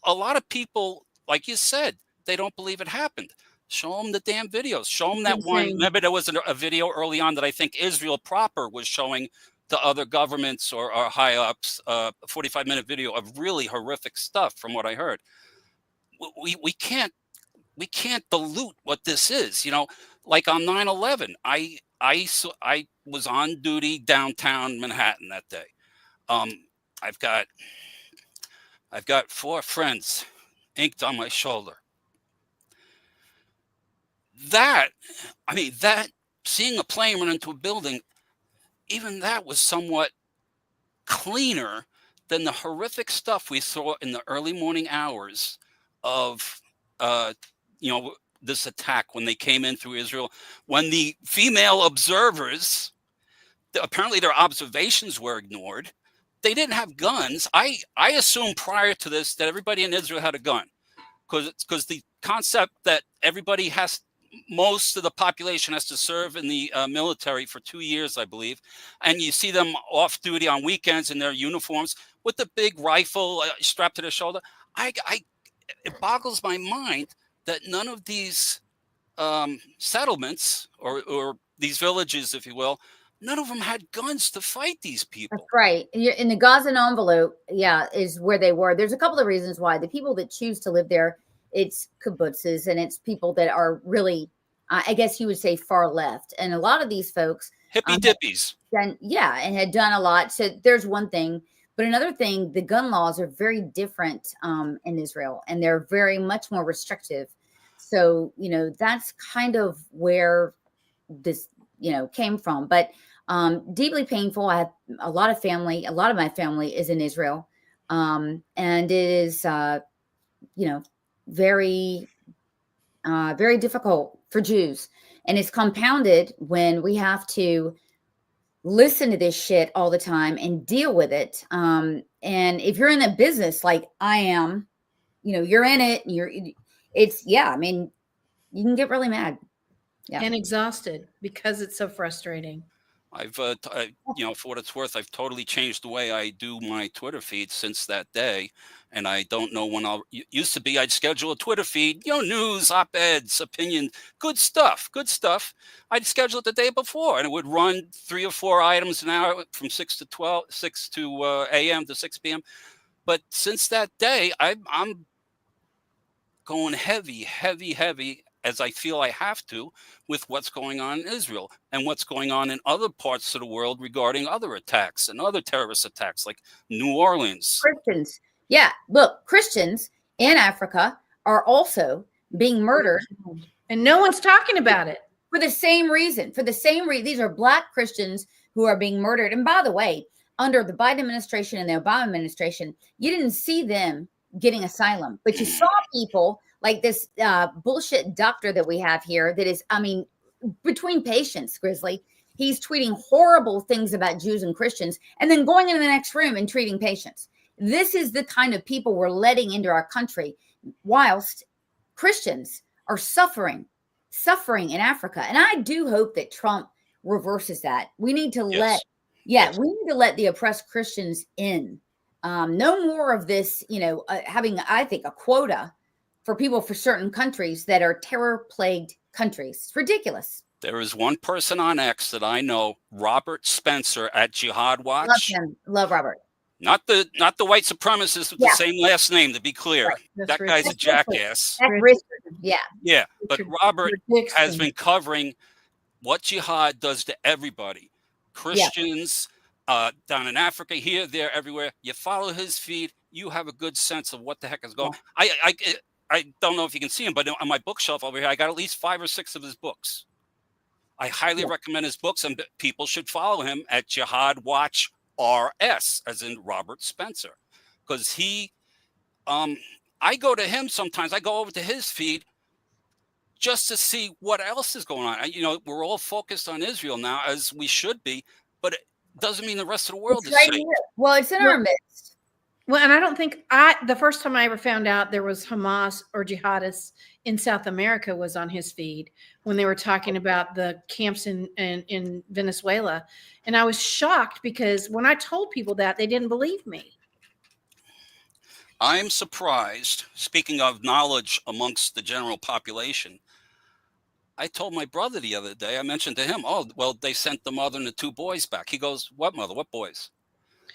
A lot of people, like you said, they don't believe it happened. Show them the damn videos. Show them that one. Remember, there was a video early on that I think Israel proper was showing to other governments or high ups, a 45-minute video of really horrific stuff from what I heard. We can't dilute what this is. Like on 9/11, I was on duty downtown Manhattan that day. I've got 4 friends inked on my shoulder. That seeing a plane run into a building, even that was somewhat cleaner than the horrific stuff we saw in the early morning hours of, this attack when they came in through Israel, when the female observers, apparently their observations were ignored. They didn't have guns. I assumed prior to this that everybody in Israel had a gun, because the concept that most of the population has to serve in the military for 2 years, I believe. And you see them off duty on weekends in their uniforms with the big rifle strapped to their shoulder. It boggles my mind that none of these settlements or these villages, if you will, none of them had guns to fight these people. That's right. In the Gaza envelope, is where they were. There's a couple of reasons why. The people that choose to live there, it's kibbutzes, and it's people that are really, I guess you would say, far left. And a lot of these folks, hippie dippies, and had done a lot. So there's one thing. But another thing, the gun laws are very different in Israel, and they're very much more restrictive. So, that's kind of where this, came from. But deeply painful. I have a lot of family. A lot of my family is in Israel. And it is, very, very difficult for Jews. And it's compounded when we have to listen to this shit all the time and deal with it. And if you're in a business like I am, you're in it, and you can get really mad. Yeah. And exhausted because it's so frustrating. I've, for what it's worth, I've totally changed the way I do my Twitter feed since that day. And I don't know when used to be, I'd schedule a Twitter feed, news, op-eds, opinion, good stuff. I'd schedule it the day before, and it would run 3 or 4 items an hour from 6 a.m. to 6 p.m. But since that day, I'm going heavy, as I feel I have to, with what's going on in Israel and what's going on in other parts of the world regarding other attacks and other terrorist attacks, like New Orleans. Christians. Yeah. Look, Christians in Africa are also being murdered. And no one's talking about it. For the same reason. These are Black Christians who are being murdered. And by the way, under the Biden administration and the Obama administration, you didn't see them getting asylum, but you saw people like this bullshit doctor that we have here that is, I mean, between patients, Grizzly, he's tweeting horrible things about Jews and Christians and then going into the next room and treating patients. This is the kind of people we're letting into our country whilst Christians are suffering in Africa. And I do hope that Trump reverses that. We need to we need to let the oppressed Christians in. No more of this, having, I think, a quota for people for certain countries that are terror-plagued countries. It's ridiculous. There is one person on X that I know, Robert Spencer at Jihad Watch. Love him. Love Robert. Not the white supremacist with the same last name, to be clear. Right. That guy's a jackass. That's Richard. Yeah. Yeah, but Robert has been covering what jihad does to everybody. Christians down in Africa, here, there, everywhere. You follow his feed, you have a good sense of what the heck is going on. I don't know if you can see him, but on my bookshelf over here, I got at least 5 or 6 of his books. I highly recommend his books, and people should follow him at Jihad Watch RS, as in Robert Spencer, because he, I go to him sometimes. I go over to his feed just to see what else is going on. We're all focused on Israel now, as we should be, but it doesn't mean the rest of the world is safe. Well, it's in our midst. Well, and I don't think the first time I ever found out there was Hamas or jihadists in South America was on his feed when they were talking about the camps in Venezuela. And I was shocked because when I told people that, they didn't believe me. I'm surprised, speaking of knowledge amongst the general population, I told my brother the other day, I mentioned to him, oh, well, they sent the mother and the 2 boys back. He goes, what mother? What boys?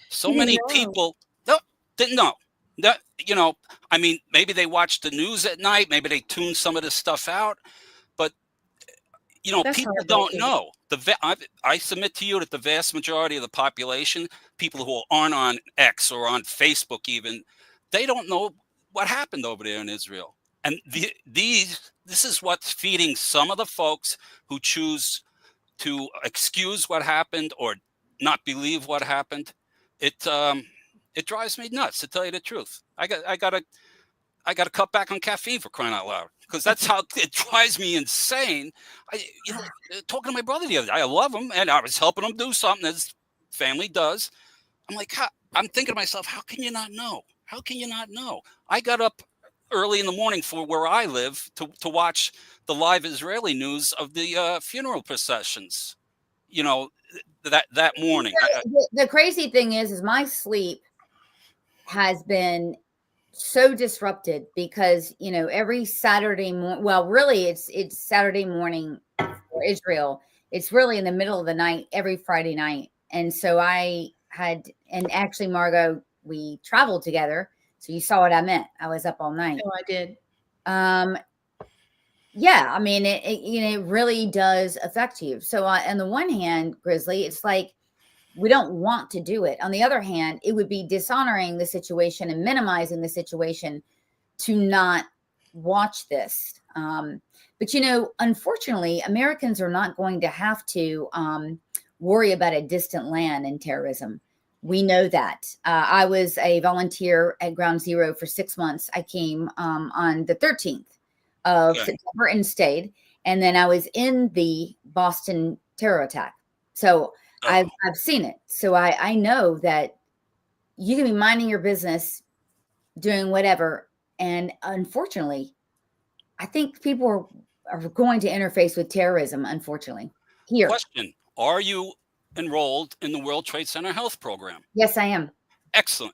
So many people didn't know. I mean, maybe they watched the news at night. Maybe they tuned some of this stuff out. But, people don't know. I submit to you that the vast majority of the population, people who aren't on X or on Facebook even, they don't know what happened over there in Israel. And this is what's feeding some of the folks who choose to excuse what happened or not believe what happened. It drives me nuts, to tell you the truth. I got to cut back on caffeine, for crying out loud, because that's how it drives me insane. Talking to my brother the other day, I love him, and I was helping him do something as family does. I'm like, I'm thinking to myself, how can you not know? How can you not know? I got up early in the morning for where I live to watch the live Israeli news of the funeral processions. That morning. The crazy thing is my sleep has been so disrupted because every Saturday morning, well, really it's Saturday morning for Israel. It's really in the middle of the night every Friday night. And so and actually, Margot, we traveled together, so you saw what I meant. I was up all night. Oh, I did. Yeah, I mean, it really does affect you. So on the one hand, Grizzly, it's like we don't want to do it. On the other hand, it would be dishonoring the situation and minimizing the situation to not watch this. But unfortunately, Americans are not going to have to worry about a distant land and terrorism. We know that. I was a volunteer at Ground Zero for 6 months. I came on the 13th of September and stayed. And then I was in the Boston terror attack. So I've seen it. So I know that you can be minding your business, doing whatever. And unfortunately, I think people are going to interface with terrorism, unfortunately. Here. Question. Are you enrolled in the World Trade Center Health Program? Yes, I am. Excellent.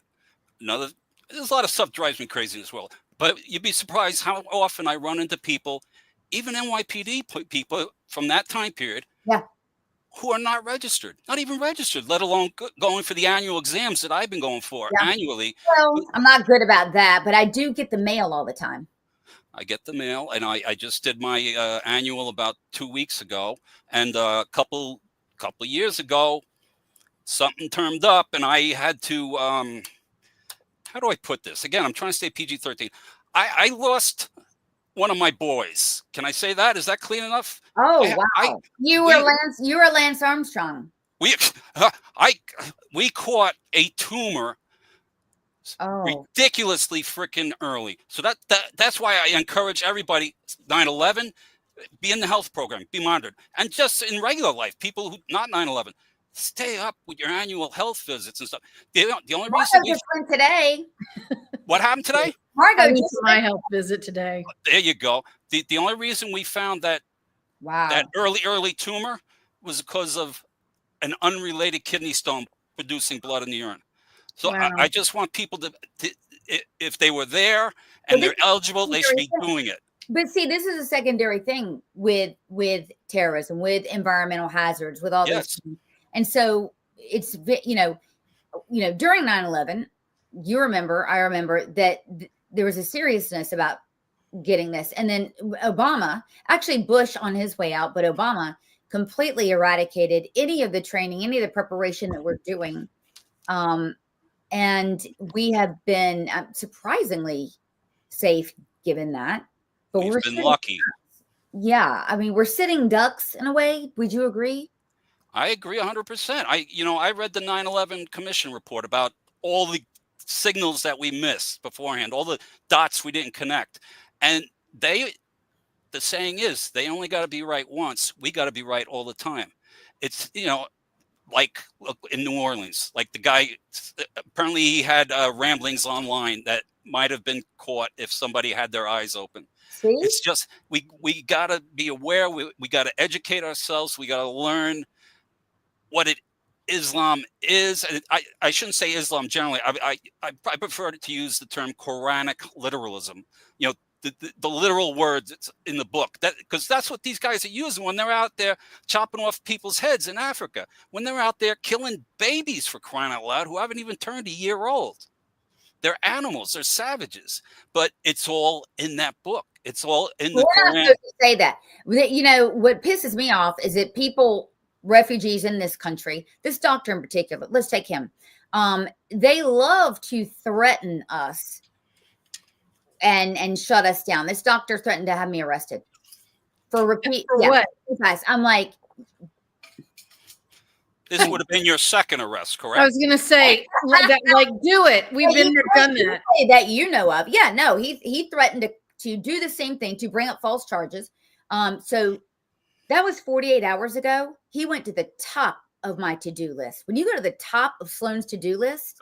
There's a lot of stuff drives me crazy in this world, but you'd be surprised how often I run into people, even NYPD people from that time period, who are not registered, not even registered, let alone going for the annual exams that I've been going for annually. Well, I'm not good about that, but I do get the mail all the time. I get the mail, and I just did my annual about 2 weeks ago, and a couple years ago, something turned up, and I had to, how do I put this? Again, I'm trying to stay PG-13. I lost one of my boys. Can I say that? Is that clean enough? Oh, wow. You were Lance Armstrong. We we caught a tumor ridiculously freaking early. So that's why I encourage everybody 9/11, be in the health program, be monitored. And just in regular life, people who not 9/11, stay up with your annual health visits and stuff. The only reason Margo just went today. what happened today? Margo I went just to my health visit today. There you go. The only reason we found that wow. early tumor was because of an unrelated kidney stone producing blood in the urine. So Wow. I just want people to, if they were there and they're eligible, they should be doing it. But see, this is a secondary thing with terrorism, with environmental hazards, with all these things. And so it's, during 9/11, I remember that there was a seriousness about getting this. And then Obama, actually Bush on his way out, but Obama completely eradicated any of the training, any of the preparation that we're doing. And we have been surprisingly safe given that. But we've been lucky. Yeah. I mean, we're sitting ducks in a way. Would you agree? I agree 100%. I read the 9/11 commission report about all the signals that we missed beforehand, all the dots we didn't connect. And the saying is, they only got to be right once. We got to be right all the time. It's, like in New Orleans, like the guy, apparently he had ramblings online that might have been caught if somebody had their eyes open. See? It's just, we got to be aware. We got to educate ourselves. We got to learn what Islam is. And I shouldn't say Islam generally. I prefer to use the term Quranic literalism. The literal words in the book, because that's what these guys are using when they're out there chopping off people's heads in Africa, when they're out there killing babies, for crying out loud, who haven't even turned a year old. They're animals, they're savages, but it's all in that book. It's all in the Quran. We're not supposed to say that. What pisses me off is that people, refugees in this country, this doctor in particular, let's take him. They love to threaten us and shut us down. This doctor threatened to have me arrested for what? Guys, I'm like, this would have been your second arrest, correct? I was gonna say, do it. We've been there, done that. That you know of. Yeah, no, he threatened to do the same thing, to bring up false charges. So that was 48 hours ago. He went to the top of my to-do list. When you go to the top of Sloan's to-do list,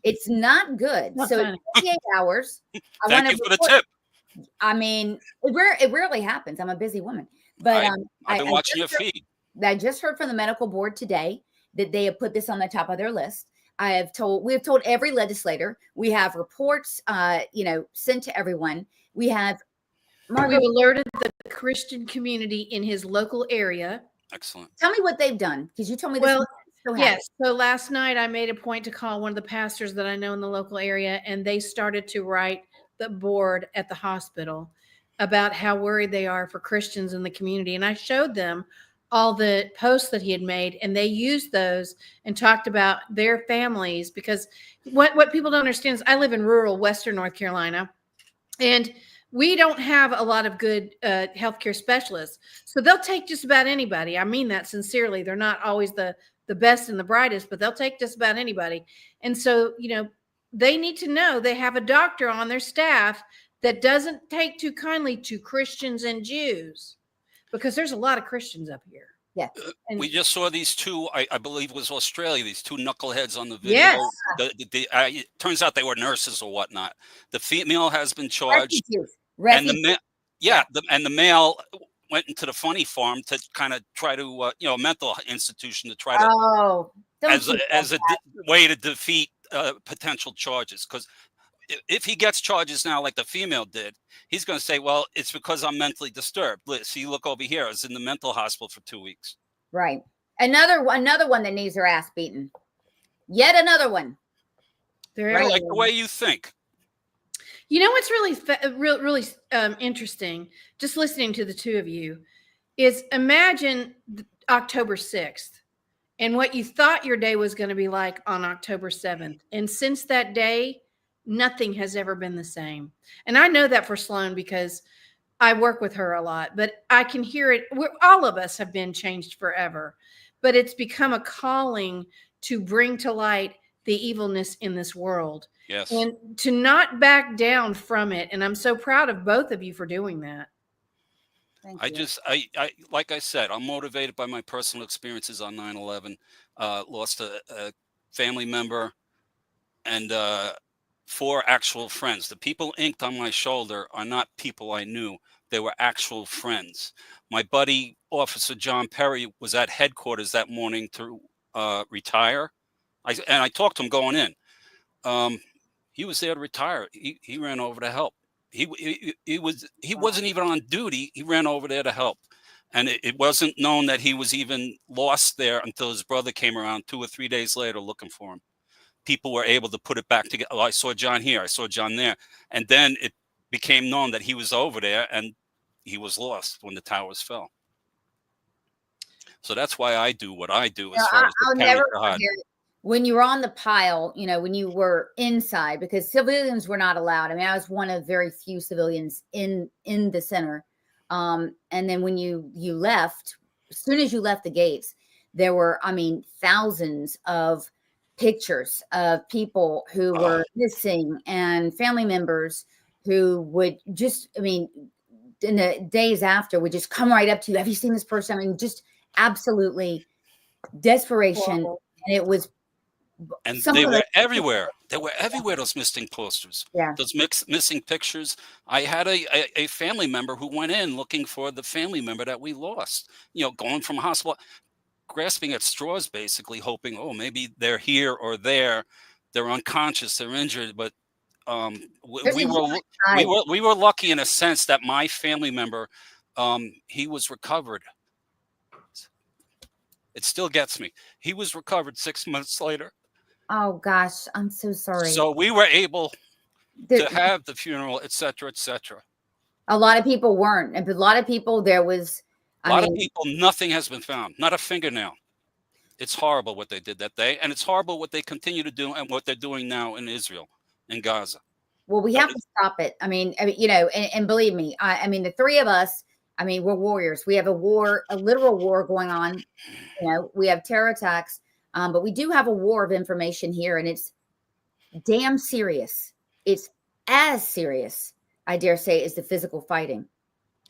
it's not good. Not so funny. 48 hours. Thank you for the tip. I mean, it rarely happens. I'm a busy woman. But I've been watching your feed. I just heard from the medical board today that they have put this on the top of their list. We have told every legislator. We have reports, sent to everyone. We've alerted the Christian community in his local area. Excellent. Tell me what they've done, because you told me this. Well, yes. So last night I made a point to call one of the pastors that I know in the local area, and they started to write the board at the hospital about how worried they are for Christians in the community. And I showed them all the posts that he had made, and they used those and talked about their families, because what people don't understand is I live in rural Western North Carolina, and we don't have a lot of good healthcare specialists. So they'll take just about anybody. I mean that sincerely. They're not always the best and the brightest, but they'll take just about anybody. And so, they need to know they have a doctor on their staff that doesn't take too kindly to Christians and Jews, because there's a lot of Christians up here. Yeah. We just saw these two, I believe it was Australia, these two knuckleheads on the video. Yes. It turns out they were nurses or whatnot. The female has been charged. And the male went into the funny farm to kind of try to, a mental institution to try to, as a way to defeat potential charges. Because if he gets charges now, like the female did, he's going to say, well, it's because I'm mentally disturbed. See, look over here. I was in the mental hospital for 2 weeks. Right. Another one that needs her ass beaten. Yet another one. I like the way you think. You know what's really interesting, just listening to the two of you, is imagine October 6th and what you thought your day was going to be like on October 7th. And since that day, nothing has ever been the same. And I know that for Sloan because I work with her a lot, but I can hear it. All of us have been changed forever. but it's become a calling to bring to light the evilness in this world. Yes. And to not back down from it. And I'm so proud of both of you for doing that. Thank I you. just, I, like I said, I'm motivated by my personal experiences on 9/11. Lost a family member and 4 actual friends. The people inked on my shoulder are not people I knew. They were actual friends. My buddy, Officer John Perry, was at headquarters that morning to retire. And I talked to him going in. He was there to retire. He ran over to help. He wasn't even on duty. He ran over there to help. And it wasn't known that he was even lost there until his brother came around 2 or 3 days later looking for him. People were able to put it back together. Oh, I saw John here. I saw John there. And then it became known that he was over there and he was lost when the towers fell. So that's why I do what I do as far as I'll the never God. forget when you were on the pile, you know, when you were inside, because civilians were not allowed. I mean, I was one of very few civilians in the center. And then when you left, as soon as you left the gates, there were, I mean, thousands of pictures of people who were missing and family members who would just, I mean, in the days after would just come right up to you. Have you seen this person? I mean, just absolutely desperation. Horrible. And it was, and they were everywhere. They were everywhere, those missing posters, yeah, those missing pictures. I had a family member who went in looking for the family member that we lost, you know, going from hospital, grasping at straws, basically hoping, oh, maybe they're here or there. They're unconscious, they're injured. But we were lucky in a sense that my family member, he was recovered. It still gets me. He was recovered 6 months later. oh gosh, I'm so sorry. So we were able to have the funeral, et cetera, et cetera. A lot of people weren't. And a lot of people, there was, A lot of people, nothing has been found, not a fingernail. It's horrible what they did that day. And it's horrible what they continue to do and what they're doing now in Israel, in Gaza. well, we have to stop it. I mean, you know, and believe me, I mean, the three of us, I mean, we're warriors. We have a war, a literal war going on. You know, we have terror attacks, but we do have a war of information here, and it's damn serious. It's as serious, I dare say, as the physical fighting.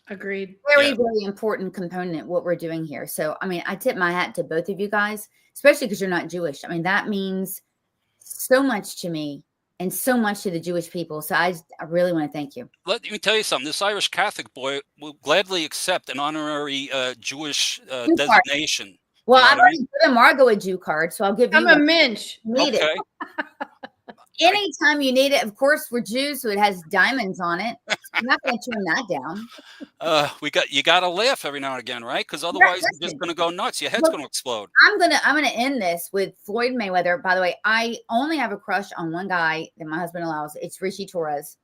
Agreed. Very important component what we're doing here. So, I mean, I tip my hat to both of you guys, especially because you're not Jewish. I mean, that means so much to me and so much to the Jewish people. So I really want to thank you. Let me tell you something. This Irish Catholic boy will gladly accept an honorary Jewish designation. Well, You know I've what I already given Margot a Jew card, so I'll give you I'm a mensch. Need Okay. it. Anytime you need it, of course, we're Jews, so it has diamonds on it. I'm not going to turn that down. You got to laugh every now and again, right? Because otherwise you're just going to go nuts. Your head's going to explode. I'm gonna end this with Floyd Mayweather. By the way, I only have a crush on one guy that my husband allows. It's Richie Torres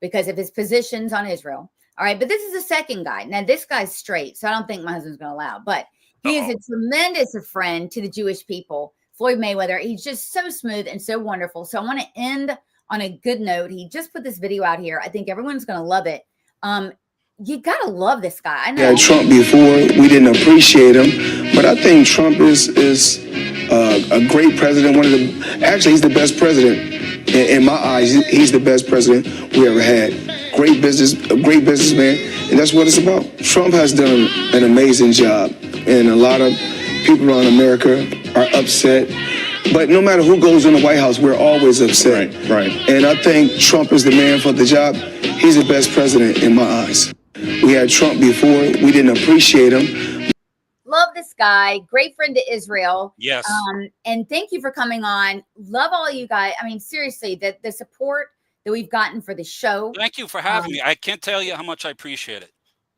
because of his positions on Israel. All right, but this is the second guy. Now this guy's straight, so I don't think my husband's going to allow. But he is a tremendous friend to the Jewish people. Floyd Mayweather, he's just so smooth and so wonderful. So I want to end on a good note. He just put this video out here. I think everyone's going to love it. You got to love this guy. I know. Yeah, Trump before, we didn't appreciate him, but I think Trump is a great president. Actually, he's the best president in my eyes. He's the best president we ever had. A great businessman, and that's what it's about. Trump has done an amazing job, and a lot of people around America are upset. But no matter who goes in the White House, we're always upset. Right. And I think Trump is the man for the job. He's the best president in my eyes. We had Trump before. We didn't appreciate him. Love this guy. Great friend to Israel. Yes. And thank you for coming on. Love all you guys. I mean, seriously, the support that we've gotten for the show. Thank you for having me. I can't tell you how much I appreciate it.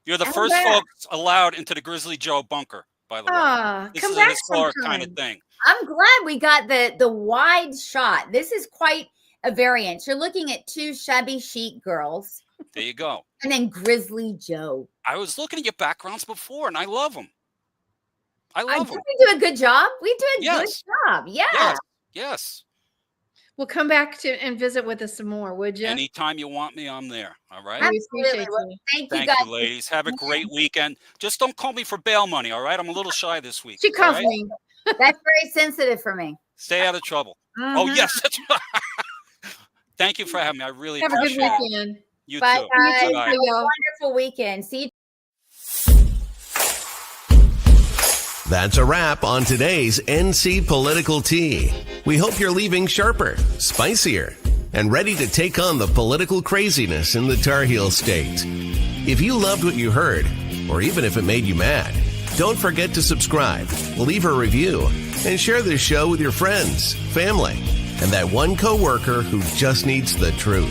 You're the I'm first back. folks allowed into the Grizzly Joe bunker, by the way. This Come is a back historic sometime. kind of thing. I'm glad we got the wide shot. This is quite a variant. You're looking at two shabby chic girls There you go. and then Grizzly Joe. I was looking at your backgrounds before, and I love them. I I love think them. we do a good job. We do a Yes. good job. Yeah. Yes. Yes. Well, come back and visit with us some more, would you? Anytime you want me, I'm there. All right. We Absolutely. appreciate Well, you. thank you Thank guys. you, ladies. Have a great weekend. Just don't call me for bail money. All right. I'm a little shy this week. She all calls right? me. That's very sensitive for me. Stay out of trouble. Oh, Mhm. yes. That's right. Thank you for having me. I really Have a good appreciate it. weekend. You Bye, too. guys. You too. Bye-bye. Have a Y'all. wonderful weekend. See you. That's a wrap on today's NC Political Tea. We hope you're leaving sharper, spicier, and ready to take on the political craziness in the Tar Heel State. If you loved what you heard, or even if it made you mad, don't forget to subscribe, leave a review, and share this show with your friends, family, and that one coworker who just needs the truth.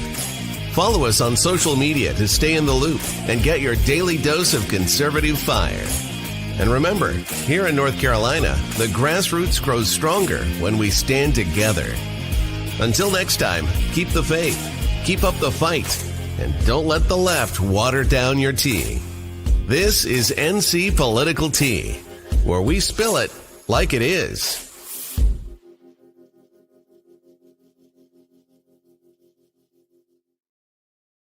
Follow us on social media to stay in the loop and get your daily dose of conservative fire. And remember, here in North Carolina, the grassroots grows stronger when we stand together. Until next time, keep the faith, keep up the fight, and don't let the left water down your tea. This is NC Political Tea, where we spill it like it is.